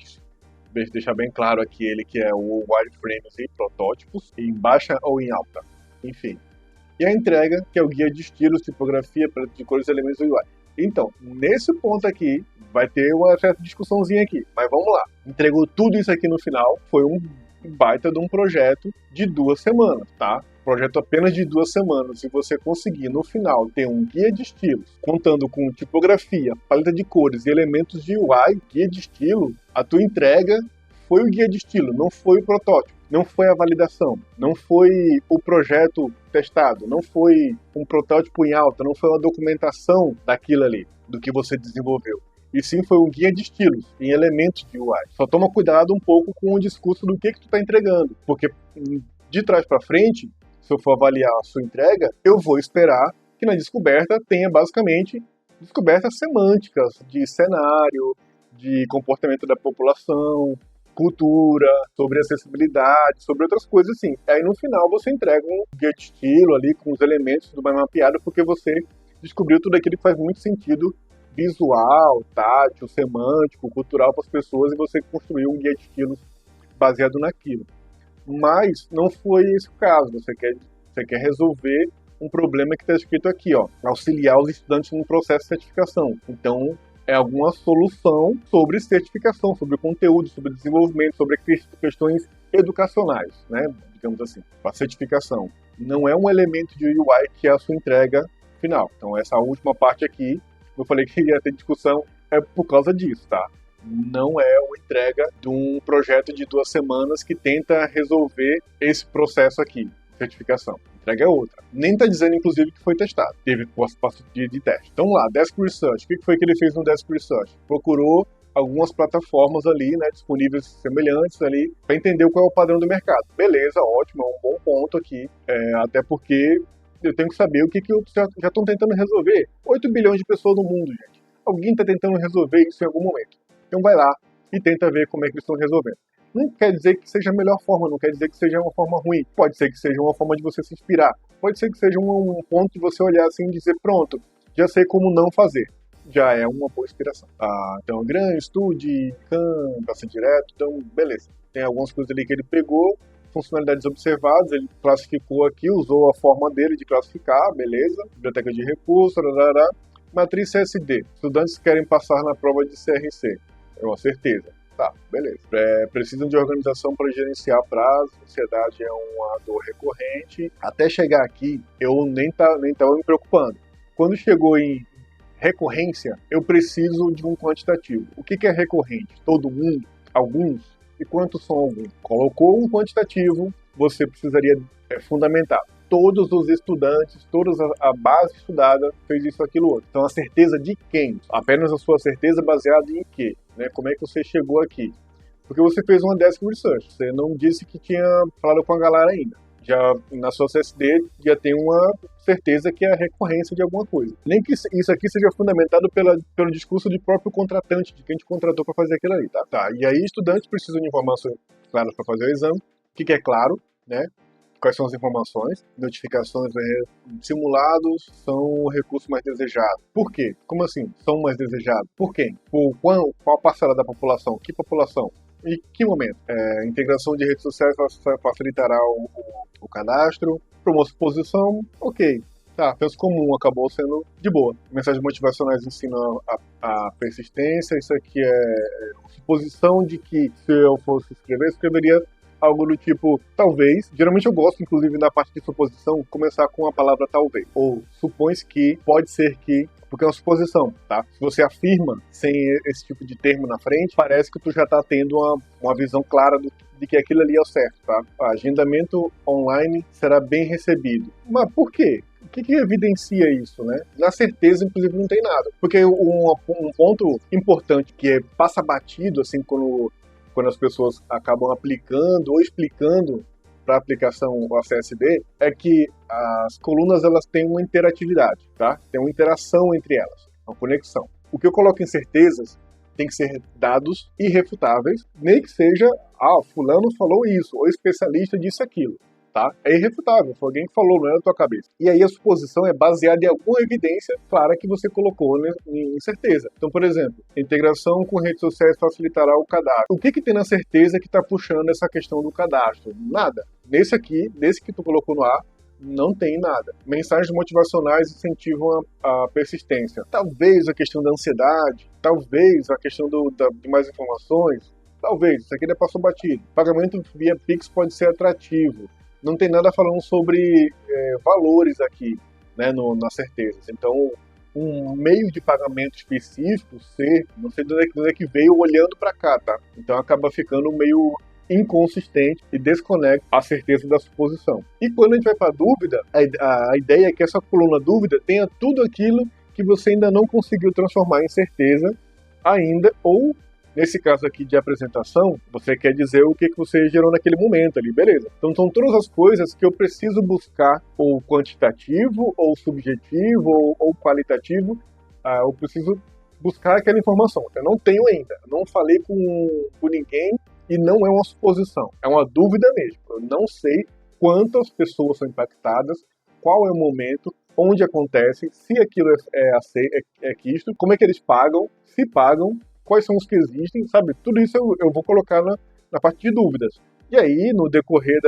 deixar bem claro aqui ele que é o wireframes e protótipos, em baixa ou em alta, enfim. E a entrega, que é o guia de estilos, tipografia, paleta de cores e elementos do UI. Então, nesse ponto aqui, vai ter uma certa discussãozinha aqui, mas vamos lá. Entregou tudo isso aqui no final, foi um baita de um projeto de 2 semanas, tá? Projeto apenas de 2 semanas. Se você conseguir, no final, ter um guia de estilos, contando com tipografia, paleta de cores e elementos de UI, guia de estilo, a tua entrega foi o guia de estilo, não foi o protótipo, não foi a validação, não foi o projeto testado, não foi um protótipo em alta, não foi uma documentação daquilo ali, do que você desenvolveu. e sim foi um guia de estilos, em elementos de UI. Só toma cuidado um pouco com o discurso do que tu tá entregando, porque de trás para frente, se eu for avaliar a sua entrega, eu vou esperar que na descoberta tenha basicamente descobertas semânticas de cenário, de comportamento da população, cultura, sobre acessibilidade, sobre outras coisas assim. Aí no final você entrega um guia de estilo ali com os elementos do mais mapeado, porque você descobriu tudo aquilo que faz muito sentido visual, tátil, semântico, cultural para as pessoas, e você construiu um guia de estilos baseado naquilo. Mas não foi esse o caso. Você quer resolver um problema que está escrito aqui, ó, auxiliar os estudantes no processo de certificação. Então, é alguma solução sobre certificação, sobre conteúdo, sobre desenvolvimento, sobre questões educacionais, né, digamos assim, a certificação. Não é um elemento de UI que é a sua entrega final. Então, essa última parte aqui, eu falei que ia ter discussão, é por causa disso, tá? Não é uma entrega de um projeto de 2 semanas que tenta resolver esse processo aqui, certificação. A entrega é outra. Nem está dizendo, inclusive, que foi testado. Teve passo de teste. Então lá, Desk Research. O que foi que ele fez no Desk Research? Procurou algumas plataformas ali, né, disponíveis semelhantes ali, para entender qual é o padrão do mercado. Beleza, ótimo, é um bom ponto aqui. Até porque eu tenho que saber o que já estão tentando resolver. 8 bilhões de pessoas no mundo, gente. Alguém está tentando resolver isso em algum momento. Então vai lá e tenta ver como é que eles estão resolvendo. Não quer dizer que seja a melhor forma, não quer dizer que seja uma forma ruim. Pode ser que seja uma forma de você se inspirar. Pode ser que seja um ponto de você olhar assim e dizer, pronto, já sei como não fazer. Já é uma boa inspiração. Então, Gran, estude, passa direto, então, beleza. Tem algumas coisas ali que ele pegou, funcionalidades observadas, ele classificou aqui, usou a forma dele de classificar, beleza. Biblioteca de recursos, matriz CSD. Estudantes querem passar na prova de CRC. É uma certeza. Tá, beleza. Precisam de organização para gerenciar prazo, ansiedade é uma dor recorrente. Até chegar aqui, eu nem tava me preocupando. Quando chegou em recorrência, eu preciso de um quantitativo. O que é recorrente? Todo mundo? Alguns? E quantos são alguns? Colocou um quantitativo, você precisaria fundamentar. Todos os estudantes, toda a base estudada fez isso, aquilo, outro. Então, a certeza de quem? Apenas a sua certeza baseada em quê? Né? Como é que você chegou aqui? Porque você fez uma desk research. Você não disse que tinha falado com a galera ainda. Já na sua CSD já tem uma certeza que é a recorrência de alguma coisa. Nem que isso aqui seja fundamentado pelo discurso do próprio contratante, de quem te contratou para fazer aquilo ali, tá? E aí, estudantes precisam de informações claras para fazer o exame. O que é claro, né? Quais são as informações? Notificações simulados são o recurso mais desejado. Por quê? Como assim? São mais desejados? Por quem? Por qual parcela da população? Que população? E que momento? Integração de redes sociais facilitará o cadastro. Promoção posição, ok. Tá, penso comum, acabou sendo de boa. Mensagens motivacionais ensinam a persistência. Isso aqui é suposição de que se eu fosse escrever, eu escreveria algo do tipo, talvez. Geralmente eu gosto, inclusive, na parte de suposição, começar com a palavra talvez. Ou supõe-se que, pode ser que, porque é uma suposição, tá? Se você afirma sem esse tipo de termo na frente, parece que tu já tá tendo uma visão clara de que aquilo ali é o certo, tá? O agendamento online será bem recebido. Mas por quê? O que evidencia isso, né? Na certeza, inclusive, não tem nada. Porque um ponto importante que passa batido, assim, quando as pessoas acabam aplicando ou explicando para a aplicação o CSD, é que as colunas elas têm uma interatividade, tá? Tem uma interação entre elas, uma conexão. O que eu coloco em certezas tem que ser dados irrefutáveis, nem que seja, fulano falou isso, ou especialista disse aquilo. Tá? É irrefutável, foi alguém que falou, não é da tua cabeça. E aí a suposição é baseada em alguma evidência clara que você colocou em certeza. Então, por exemplo, integração com redes sociais facilitará o cadastro. O que tem na certeza que está puxando essa questão do cadastro? Nada. Nesse que tu colocou no ar, não tem nada. Mensagens motivacionais incentivam a persistência. Talvez a questão da ansiedade, talvez a questão de mais informações, talvez, isso aqui ainda passou batido. Pagamento via Pix pode ser atrativo. Não tem nada falando sobre valores aqui, né, nas certezas. Então, um meio de pagamento específico não sei de onde é que veio olhando para cá, tá? Então acaba ficando meio inconsistente e desconecta a certeza da suposição. E quando a gente vai para a dúvida, a ideia é que essa coluna dúvida tenha tudo aquilo que você ainda não conseguiu transformar em certeza ainda, ou nesse caso aqui de apresentação, você quer dizer o que você gerou naquele momento ali, beleza. Então são todas as coisas que eu preciso buscar, ou quantitativo, ou subjetivo, ou qualitativo, eu preciso buscar aquela informação. Eu não tenho ainda, não falei com ninguém e não é uma suposição, é uma dúvida mesmo. Eu não sei quantas pessoas são impactadas, qual é o momento, onde acontece, se aquilo é quisto, como é que eles pagam, se pagam, quais são os que existem, sabe? Tudo isso eu vou colocar na parte de dúvidas. E aí, no decorrer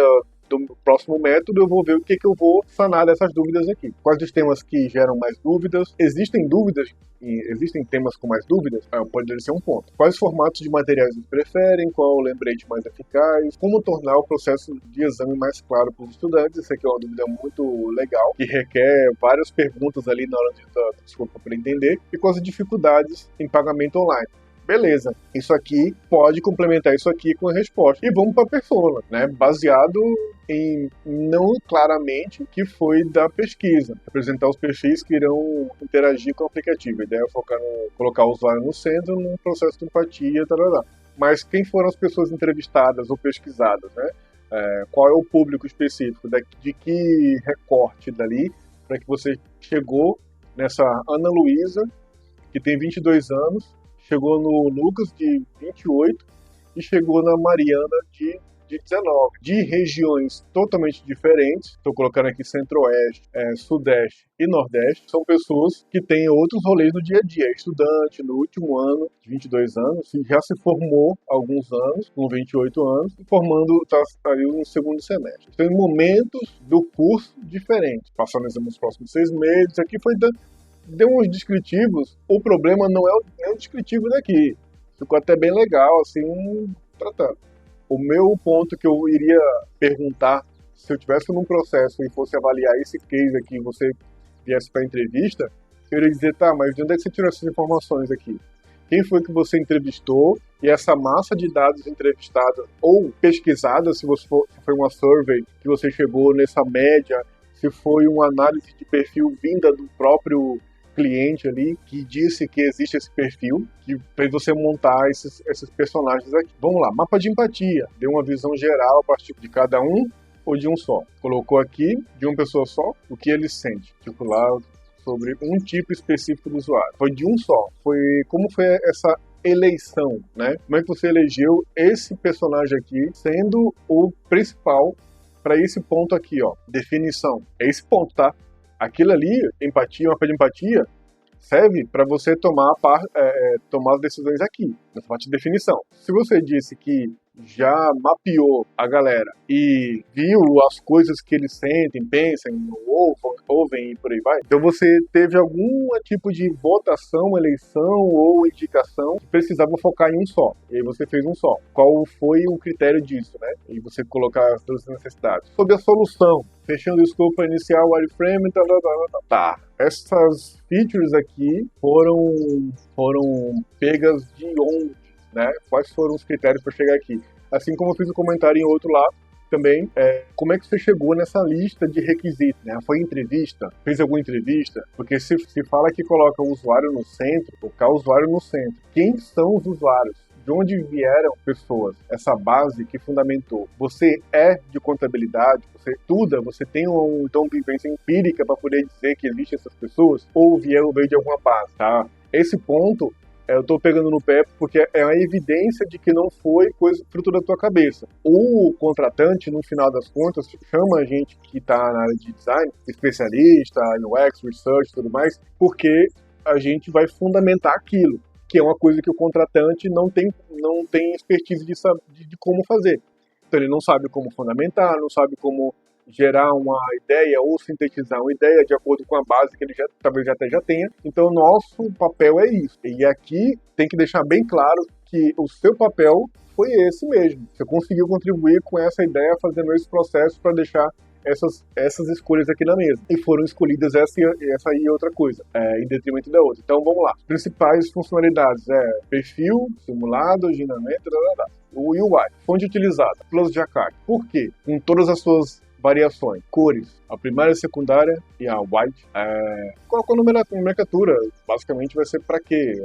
do próximo método, eu vou ver o que eu vou sanar dessas dúvidas aqui. Quais os temas que geram mais dúvidas? Existem dúvidas? Existem temas com mais dúvidas? Pode ser um ponto. Quais formatos de materiais eles preferem? Qual o lembrete mais eficaz? Como tornar o processo de exame mais claro para os estudantes? Isso aqui é uma dúvida muito legal, que requer várias perguntas ali na hora de desculpa para entender. E quais as dificuldades em pagamento online? Beleza, isso aqui pode complementar isso aqui com a resposta. E vamos para a persona, né? Baseado em não claramente que foi da pesquisa. Apresentar os perfis que irão interagir com o aplicativo. A ideia é colocar o usuário no centro num processo de empatia, tarará. Mas quem foram as pessoas entrevistadas ou pesquisadas, né? Qual é o público específico? De que recorte dali para que você chegou nessa Ana Luísa, que tem 22 anos, chegou no Lucas, de 28, e chegou na Mariana, de 19. De regiões totalmente diferentes, estou colocando aqui Centro-Oeste, Sudeste e Nordeste, são pessoas que têm outros rolês no dia a dia. É estudante no último ano, de 22 anos, já se formou há alguns anos, com 28 anos, e está aí no segundo semestre. Tem momentos do curso diferentes, passando nos próximos 6 meses. Aqui deu uns descritivos, o problema não é o descritivo daqui. Ficou até bem legal, assim, tratando. O meu ponto que eu iria perguntar, se eu estivesse num processo e fosse avaliar esse case aqui, você viesse para a entrevista, eu iria dizer, tá, mas de onde é que você tirou essas informações aqui? Quem foi que você entrevistou? E essa massa de dados entrevistadas ou pesquisadas, se foi uma survey que você chegou nessa média, se foi uma análise de perfil vinda do próprio cliente ali, que disse que existe esse perfil, que fez você montar esses personagens aqui. Vamos lá, mapa de empatia. Deu uma visão geral a partir de cada um ou de um só. Colocou aqui, de uma pessoa só, o que ele sente. Tipo lá, sobre um tipo específico do usuário. Foi de um só. Como foi essa eleição, né? Como é que você elegeu esse personagem aqui, sendo o principal para esse ponto aqui, ó. Definição. É esse ponto, tá? Aquilo ali, empatia, mapa de empatia, serve para você tomar as decisões aqui, nessa parte de definição. Se você disse que já mapeou a galera e viu as coisas que eles sentem, pensam, ouvem e por aí vai, então você teve algum tipo de votação, eleição ou indicação que precisava focar em um só. E aí você fez um só. Qual foi o critério disso, né? E você colocar as duas necessidades. Sobre a solução, fechando o escopo inicial, wireframe, tá. Essas features aqui foram pegas de onde, né? Quais foram os critérios para chegar aqui? Assim como eu fiz um comentário em outro lado, também, como é que você chegou nessa lista de requisitos, né? Foi entrevista? Fez alguma entrevista? Porque se fala que coloca o usuário no centro, colocar o usuário no centro. Quem são os usuários? De onde vieram pessoas? Essa base que fundamentou. Você é de contabilidade, você estuda, você tem uma vivência empírica para poder dizer que existem essas pessoas? Ou veio de alguma base, tá? Esse ponto eu estou pegando no pé porque é a evidência de que não foi coisa fruto da tua cabeça. O contratante, no final das contas, chama a gente que está na área de design, especialista, UX, research e tudo mais, porque a gente vai fundamentar aquilo, que é uma coisa que o contratante não tem expertise de como fazer. Então ele não sabe como fundamentar, não sabe como gerar uma ideia ou sintetizar uma ideia de acordo com a base que ele talvez até já tenha. Então, o nosso papel é isso. E aqui tem que deixar bem claro que o seu papel foi esse mesmo. Você conseguiu contribuir com essa ideia, fazendo esse processo para deixar essas escolhas aqui na mesa. E foram escolhidas essa aí outra coisa, em detrimento da outra. Então, vamos lá. As principais funcionalidades perfil, simulado, agendamento, o UI, fonte utilizada, Plus Jacquard. Por quê? Com todas as suas variações, cores, a primária, a secundária e a white. Colocou nomenclatura, basicamente vai ser para quê?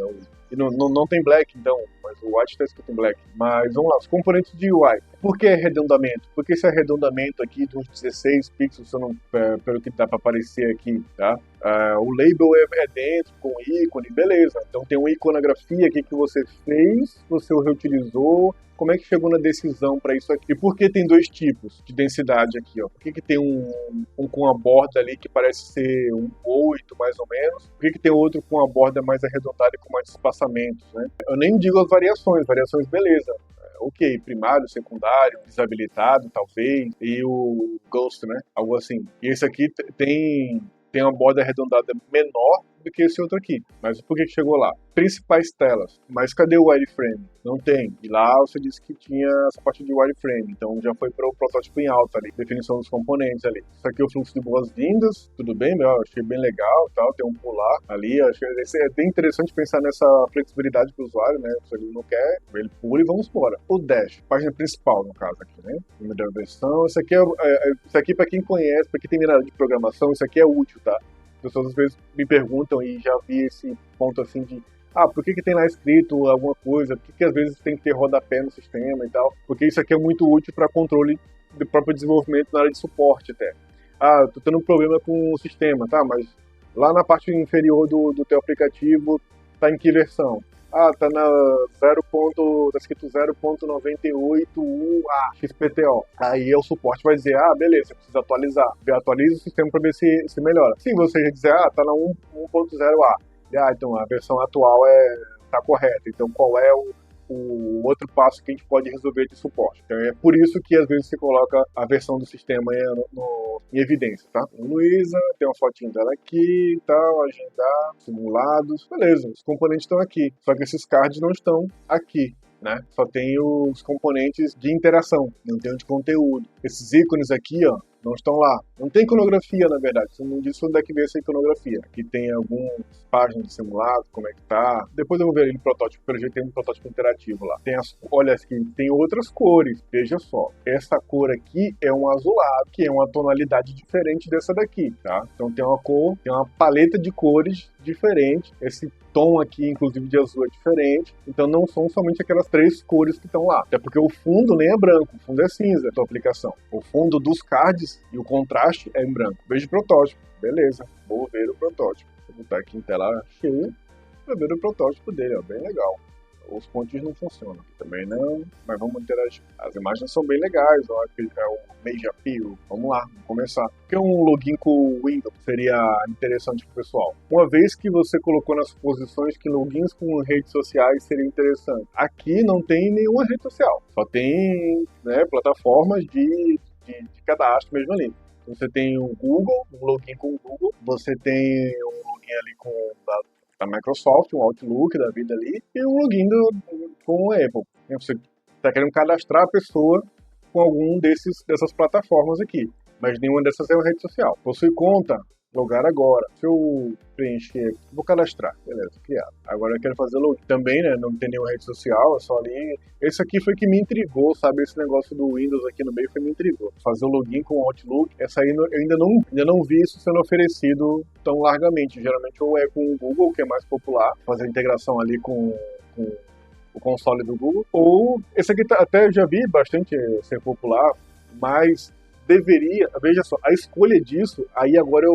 E não tem black, então, mas o white está escrito em black. Mas vamos lá, os componentes de UI. Por que arredondamento? Porque esse arredondamento aqui de uns 16 pixels, pelo que dá para aparecer aqui, tá? O label é dentro, com ícone, beleza. Então tem uma iconografia aqui que você fez, você o reutilizou. Como é que chegou na decisão para isso aqui? E por que tem dois tipos de densidade aqui? Ó? Por que tem um com a borda ali que parece ser um 8, mais ou menos? Por que tem outro com a borda mais arredondada e com mais espaçamentos, né? Eu nem digo as variações beleza. Ok, primário, secundário, desabilitado, talvez, e o Ghost, né? Algo assim. E esse aqui tem uma borda arredondada menor do que esse outro aqui. Mas por que chegou lá? Principais telas. Mas cadê o wireframe? Não tem. E lá você disse que tinha essa parte de wireframe. Então já foi para o protótipo em alta ali. Definição dos componentes ali. Isso aqui é o fluxo de boas-vindas. Tudo bem, eu achei bem legal. Tal. Tem um pular ali. Achei é bem interessante pensar nessa flexibilidade para o usuário, né? Se ele não quer, ele pula e vamos embora. O dash. Página principal, no caso aqui, né? Número da versão. Isso aqui para quem conhece, para quem tem mirada de programação, isso aqui é útil, tá? As pessoas às vezes me perguntam e já vi esse ponto assim de por que tem lá escrito alguma coisa? Por que às vezes tem que ter rodapé no sistema e tal? Porque isso aqui é muito útil para controle do próprio desenvolvimento na área de suporte até. Eu tô tendo um problema com o sistema, tá? Mas lá na parte inferior do teu aplicativo tá em que versão? Tá na tá escrito 0.98 XPTO. Aí o suporte vai dizer, beleza, precisa atualizar. Atualiza o sistema para ver se melhora. Se você já dizer, tá na 1.0A. Então a versão atual tá correta. Então qual é o outro passo que a gente pode resolver de suporte? Então é por isso que às vezes você coloca a versão do sistema em evidência, tá? Luísa, tem uma fotinha dela aqui e tal, agendar, simulados, beleza, os componentes estão aqui, só que esses cards não estão aqui, né? Só tem os componentes de interação, não tem o de conteúdo. Esses ícones aqui, ó, não estão lá. Não tem iconografia, na verdade. Você não disse onde é que veio essa iconografia. Aqui tem algumas páginas de simulado, como é que tá. Depois eu vou ver ali no protótipo, pelo jeito tem um protótipo interativo lá. Olha aqui, tem outras cores. Veja só. Essa cor aqui é um azulado, que é uma tonalidade diferente dessa daqui, tá? Então tem uma paleta de cores diferente. Esse tom aqui, inclusive de azul, é diferente. Então não são somente aquelas 3 cores que estão lá. Até porque o fundo nem é branco, o fundo é cinza da aplicação. O fundo dos cards e o contraste é em branco. Veja o protótipo. Beleza, vou ver o protótipo. Vou botar aqui em tela cheia para ver o protótipo dele, ó, bem legal. Os pontinhos não funcionam, também não, mas vamos interagir. As imagens são bem legais, ó, é o Media Appeal. Vamos lá, vamos começar. Porque um login com o Windows seria interessante para o pessoal. Uma vez que você colocou nas suposições que logins com redes sociais seria interessante. Aqui não tem nenhuma rede social, só tem, né, plataformas de cadastro mesmo ali. Você tem o Google, um login com o Google, você tem um login ali com da Microsoft, um Outlook da vida ali, e um login com o Apple. Você está querendo cadastrar a pessoa com algum dessas plataformas aqui, mas nenhuma dessas é uma rede social. Possui conta, logar agora. Se eu preencher, vou cadastrar, beleza, criado. Agora eu quero fazer login. Também, né, não tem nenhuma rede social, é só ali. Esse aqui foi que me intrigou, sabe? Esse negócio do Windows aqui no meio foi me intrigou. Fazer o login com o Outlook, essa aí eu ainda não vi isso sendo oferecido tão largamente. Geralmente ou é com o Google, que é mais popular, fazer a integração ali com o console do Google, ou esse aqui até eu já vi bastante ser popular, mas deveria, veja só, a escolha disso, aí agora é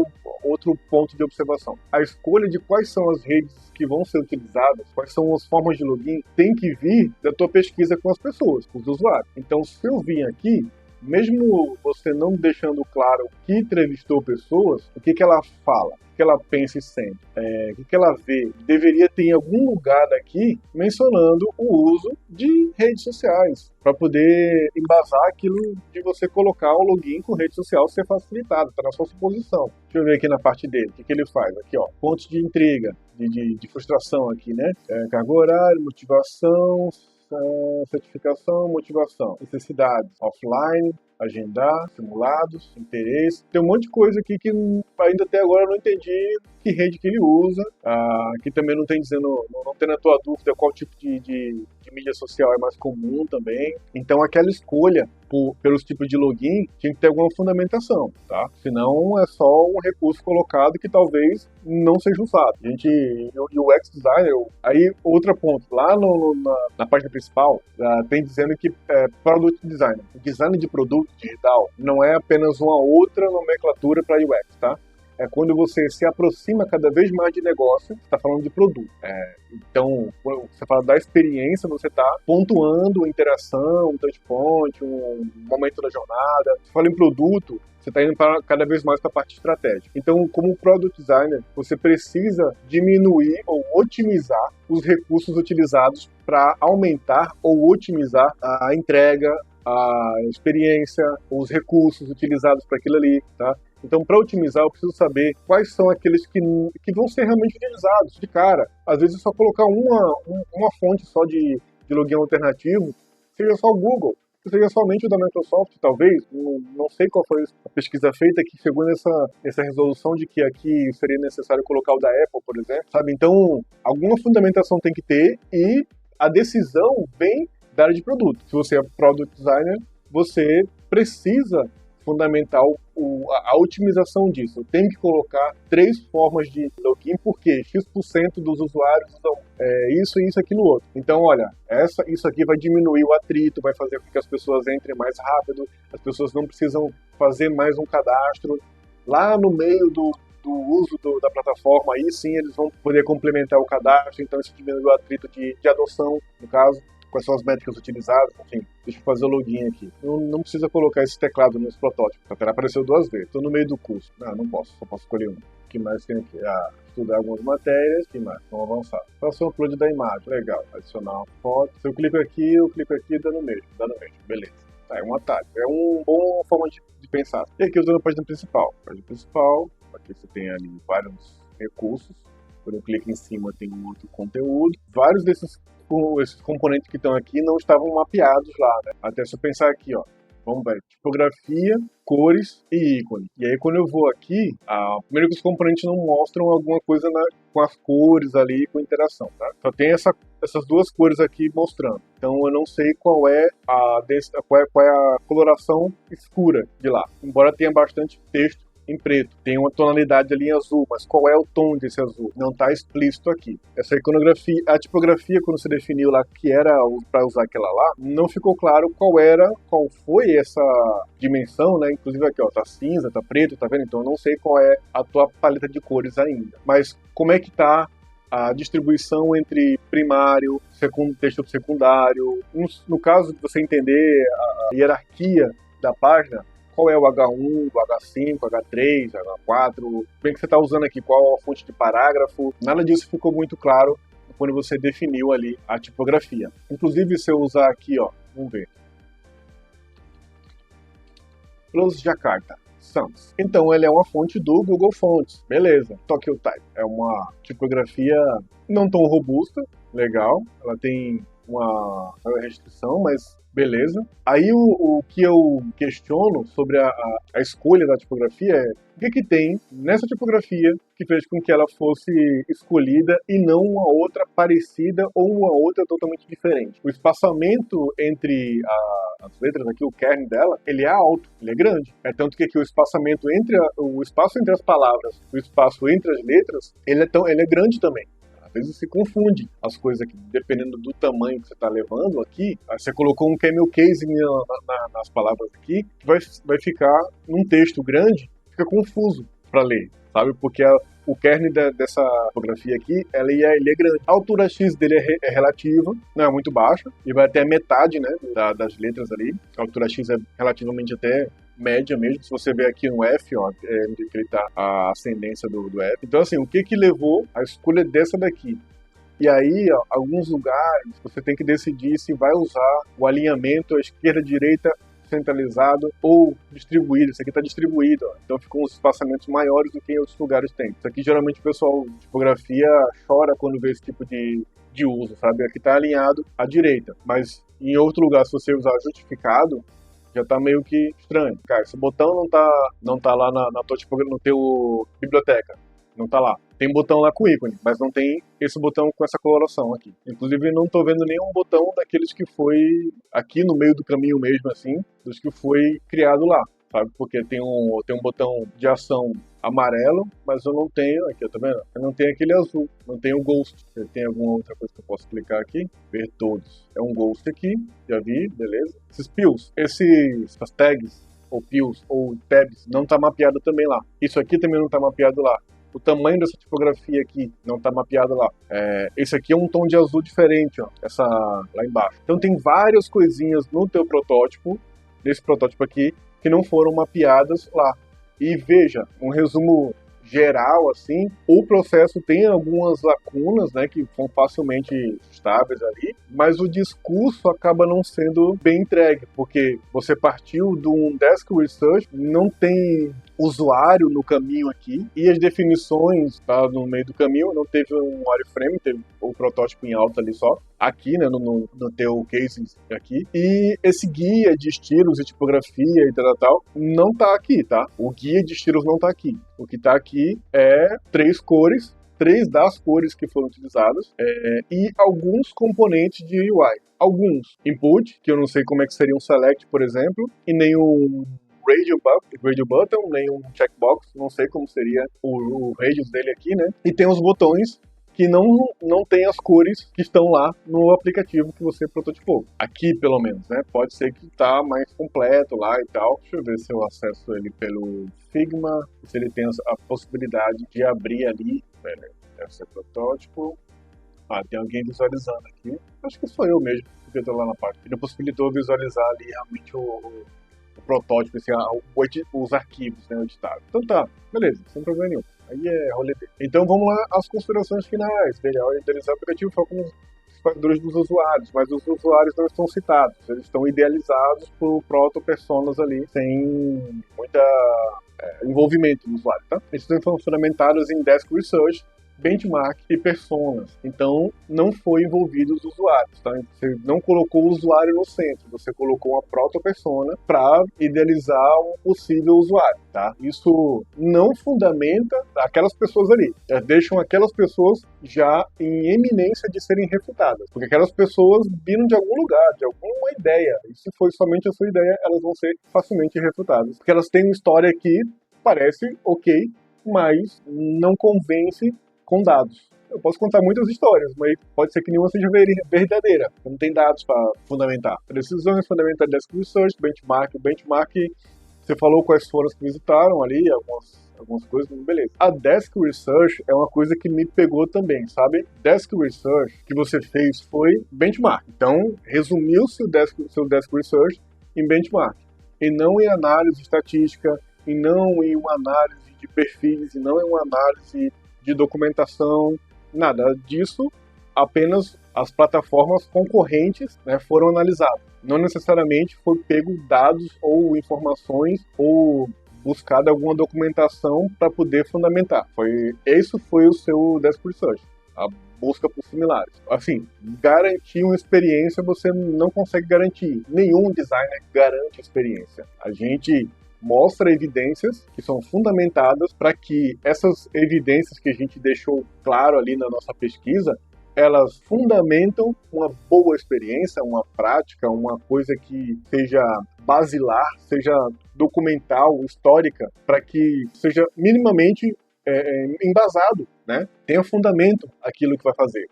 outro ponto de observação. A escolha de quais são as redes que vão ser utilizadas, quais são as formas de login, tem que vir da tua pesquisa com as pessoas, com os usuários. Então, se eu vim aqui, mesmo você não deixando claro que entrevistou pessoas, o que ela fala, o que ela pensa e sente, o que ela vê, deveria ter em algum lugar daqui mencionando o uso de redes sociais, para poder embasar aquilo de você colocar o login com rede social ser facilitado, está na sua suposição. Deixa eu ver aqui na parte dele, o que ele faz? Aqui, ó, pontos de intriga, de frustração aqui, né? Carga horária, motivação, certificação, motivação, necessidades, offline, agendar, simulados, interesse. Tem um monte de coisa aqui que ainda até agora eu não entendi que rede que ele usa. Aqui também não tem dizendo, não tem na tua dúvida qual tipo de mídia social é mais comum também. Então aquela escolha pelos tipos de login tinha que ter alguma fundamentação, tá? Senão é só um recurso colocado que talvez não seja usado. A gente, o UX designer, aí outro ponto, lá na página principal, tem dizendo que product designer, o design de produto digital não é apenas uma outra nomenclatura para UX, tá? É quando você se aproxima cada vez mais de negócio, você está falando de produto. Então, quando você fala da experiência, você está pontuando a interação, um touchpoint, um momento da jornada. Você fala em produto, você está indo cada vez mais para a parte estratégica. Então, como product designer, você precisa diminuir ou otimizar os recursos utilizados para aumentar ou otimizar a entrega, a experiência, os recursos utilizados para aquilo ali, tá? Então, para otimizar, eu preciso saber quais são aqueles que vão ser realmente utilizados de cara. Às vezes, só colocar uma fonte só de login alternativo, seja só o Google, seja somente o da Microsoft, talvez. Não sei qual foi a pesquisa feita que chegou nessa resolução de que aqui seria necessário colocar o da Apple, por exemplo, sabe? Então, alguma fundamentação tem que ter e a decisão vem da área de produto. Se você é product designer, você precisa fundamentar a otimização disso. Tem que colocar 3 formas de login, porque X% dos usuários usam isso, isso, aquilo, outro. Então, olha, isso aqui vai diminuir o atrito, vai fazer com que as pessoas entrem mais rápido, as pessoas não precisam fazer mais um cadastro. Lá no meio do uso da plataforma, aí sim eles vão poder complementar o cadastro, então isso diminui o atrito de adoção, no caso. Quais são as métricas utilizadas, enfim, deixa eu fazer o login aqui. Não precisa colocar esse teclado nos protótipos, a tela apareceu 2 vezes. Estou no meio do curso. Não posso, só posso escolher um. O que mais tem aqui? Estudar algumas matérias, o que mais? Vamos avançar. Faça o upload da imagem, legal. Adicionar uma foto. Se eu clico aqui, dá no mesmo, beleza. Tá, é um atalho, é uma boa forma de pensar. E aqui usando a página principal. Aqui você tem ali vários recursos. Quando eu clico em cima tem um outro conteúdo. Vários esses componentes que estão aqui não estavam mapeados lá, né? Até se eu pensar aqui, ó, vamos ver, tipografia, cores e ícone. E aí quando eu vou aqui, primeiro que os componentes não mostram alguma coisa com as cores ali, com interação, tá? Só tem essas 2 cores aqui mostrando. Então eu não sei qual é a coloração escura de lá. Embora tenha bastante texto em preto, tem uma tonalidade ali em azul, mas qual é o tom desse azul? Não está explícito aqui. Essa iconografia, a tipografia, quando você definiu lá que era para usar aquela lá, não ficou claro qual foi essa dimensão, né? Inclusive aqui, ó, tá cinza, tá preto, tá vendo? Então eu não sei qual é a tua paleta de cores ainda. Mas como é que tá a distribuição entre primário, texto secundário? No caso de você entender a hierarquia da página, qual é o H1, o H5, H3, H4, como é que você está usando aqui, qual a fonte de parágrafo, nada disso ficou muito claro quando você definiu ali a tipografia. Inclusive, se eu usar aqui, ó, vamos ver, Plus Jakarta, Sans. Então, ele é uma fonte do Google Fonts, beleza. Tokyo Type é uma tipografia não tão robusta, legal, ela tem uma restrição, mas beleza. Aí o que eu questiono sobre a escolha da tipografia é o que tem nessa tipografia que fez com que ela fosse escolhida e não uma outra parecida ou uma outra totalmente diferente. O espaçamento entre as letras aqui, o kern dela, ele é alto, ele é grande. É tanto que aqui o espaço entre as palavras, o espaço entre as letras, ele é grande também. Às vezes se confunde as coisas aqui, dependendo do tamanho que você está levando aqui. Você colocou um camel case nas palavras aqui, que vai ficar num texto grande, fica confuso para ler, sabe? Porque o kern dessa tipografia aqui, ele é grande. A altura X dele é relativa, não é muito baixa, e vai até a metade, né, das letras ali. A altura X é relativamente até média mesmo. Se você ver aqui no F, ó, onde ele tá a ascendência do F. Então, assim, o que levou à escolha dessa daqui? E aí, ó, alguns lugares, você tem que decidir se vai usar o alinhamento à esquerda, direita, centralizado ou distribuído. Isso aqui está distribuído, ó. Então ficam uns espaçamentos maiores do que em outros lugares tem. Isso aqui geralmente o pessoal de tipografia chora quando vê esse tipo de uso, sabe? Aqui está alinhado à direita, mas em outro lugar, se você usar justificado, já tá meio que estranho. Cara, esse botão não tá lá na tua tipografia, no teu biblioteca. Não tá lá. Tem botão lá com ícone, mas não tem esse botão com essa coloração aqui. Inclusive, não tô vendo nenhum botão daqueles que foi aqui no meio do caminho mesmo, assim, dos que foi criado lá, sabe? Porque tem um botão de ação amarelo, mas eu não tenho, aqui, tá vendo? Eu não tenho aquele azul, não tenho o Ghost. Tem alguma outra coisa que eu posso clicar aqui? Ver todos. É um Ghost aqui, já vi, beleza. Esses pills, essas tags, ou pills, ou tabs, não tá mapeado também lá. Isso aqui também não tá mapeado lá. O tamanho dessa tipografia aqui não está mapeado lá. Esse aqui é um tom de azul diferente, ó, essa lá embaixo. Então tem várias coisinhas no teu protótipo, nesse protótipo aqui, que não foram mapeadas lá. E veja, um resumo geral, assim, o processo tem algumas lacunas, né, que são facilmente estáveis ali, mas o discurso acaba não sendo bem entregue, porque você partiu de um desk research, não tem usuário no caminho aqui, e as definições tá no meio do caminho, não teve um wireframe, teve o protótipo em alta ali só, aqui, né, no teu case aqui, e esse guia de estilos e tipografia e tal, não tá aqui, tá? O guia de estilos não tá aqui. O que tá aqui é 3 cores, 3 das cores que foram utilizadas, e alguns componentes de UI. Alguns input, que eu não sei como é que seria um select, por exemplo, e nem um radio button, nem um checkbox, não sei como seria o radius dele aqui, né? E tem os botões que não tem as cores que estão lá no aplicativo que você prototipou. Aqui, pelo menos, né? Pode ser que tá mais completo lá e tal. Deixa eu ver se eu acesso ele pelo Figma, se ele tem a possibilidade de abrir ali. Deve ser protótipo. Tem alguém visualizando aqui. Acho que sou eu mesmo, porque eu tô lá na parte. Ele possibilitou visualizar ali realmente o protótipo, assim, os arquivos, né, editados. Então tá, beleza, sem problema nenhum. Aí é rolê dele. Então vamos lá às considerações finais. Ao idealizar o aplicativo, foca nos factores dos usuários, mas os usuários não estão citados. Eles estão idealizados por proto-personas ali, sem muita envolvimento do usuário, tá? Eles estão fundamentados em desk research, benchmark e personas. Então, não foi envolvido os usuários, tá? Você não colocou o usuário no centro, você colocou uma proto-persona para idealizar um possível usuário, tá? Isso não fundamenta aquelas pessoas ali. Deixam aquelas pessoas já em eminência de serem refutadas, porque aquelas pessoas viram de algum lugar, de alguma ideia, e se foi somente a sua ideia, elas vão ser facilmente refutadas, porque elas têm uma história que parece ok, mas não convence com dados. Eu posso contar muitas histórias, mas pode ser que nenhuma seja verdadeira. Não tem dados para fundamentar. Decisões fundamentais de desk research, benchmark. O benchmark, você falou quais foram as que visitaram ali, algumas coisas, beleza. A desk research é uma coisa que me pegou também, sabe? Desk research que você fez foi benchmark. Então, resumiu-se o seu desk research em benchmark. E não em análise estatística, e não em uma análise de perfis, e não em uma análise de documentação, nada disso, apenas as plataformas concorrentes, né, foram analisadas. Não necessariamente foi pego dados ou informações ou buscada alguma documentação para poder fundamentar. Esse foi o seu desk research, a busca por similares. Assim, garantir uma experiência você não consegue garantir. Nenhum designer garante experiência. A gente mostra evidências que são fundamentadas para que essas evidências que a gente deixou claro ali na nossa pesquisa, elas fundamentam uma boa experiência, uma prática, uma coisa que seja basilar, seja documental, histórica, para que seja minimamente embasado, né? Tenha fundamento aquilo que vai fazer.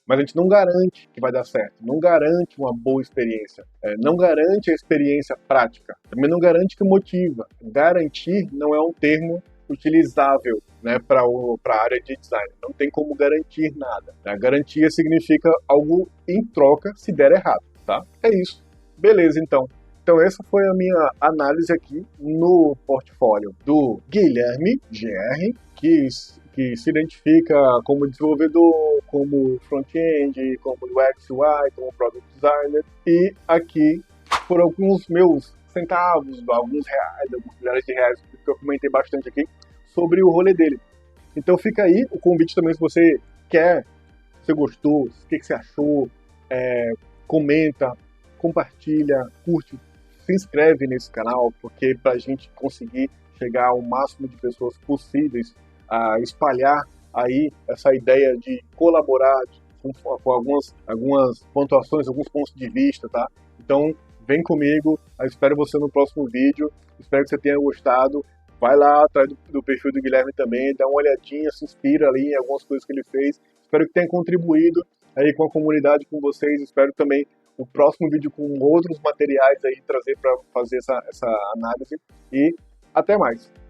Mas a gente não garante que vai dar certo, não garante uma boa experiência, não garante a experiência prática, também não garante que motiva. Garantir não é um termo utilizável, né, para a área de design. Não tem como garantir nada. A garantia significa algo em troca se der errado, tá? É isso. Beleza, então. Então essa foi a minha análise aqui no portfólio do Guilherme GR, que se identifica como desenvolvedor, como front-end, como UX, UI, como product designer. E aqui, por alguns meus centavos, alguns reais, alguns milhares de reais, que eu comentei bastante aqui, sobre o rolê dele. Então fica aí o convite também, se você quer, se você gostou, o que você achou, comenta, compartilha, curte, se inscreve nesse canal, porque para a gente conseguir chegar ao máximo de pessoas possíveis, a espalhar aí essa ideia de colaborar com algumas pontuações, alguns pontos de vista, tá? Então, vem comigo, eu espero você no próximo vídeo, espero que você tenha gostado. Vai lá atrás do perfil do Guilherme também, dá uma olhadinha, se inspira ali em algumas coisas que ele fez. Espero que tenha contribuído aí com a comunidade, com vocês. Espero também o próximo vídeo com outros materiais aí trazer para fazer essa análise. E até mais!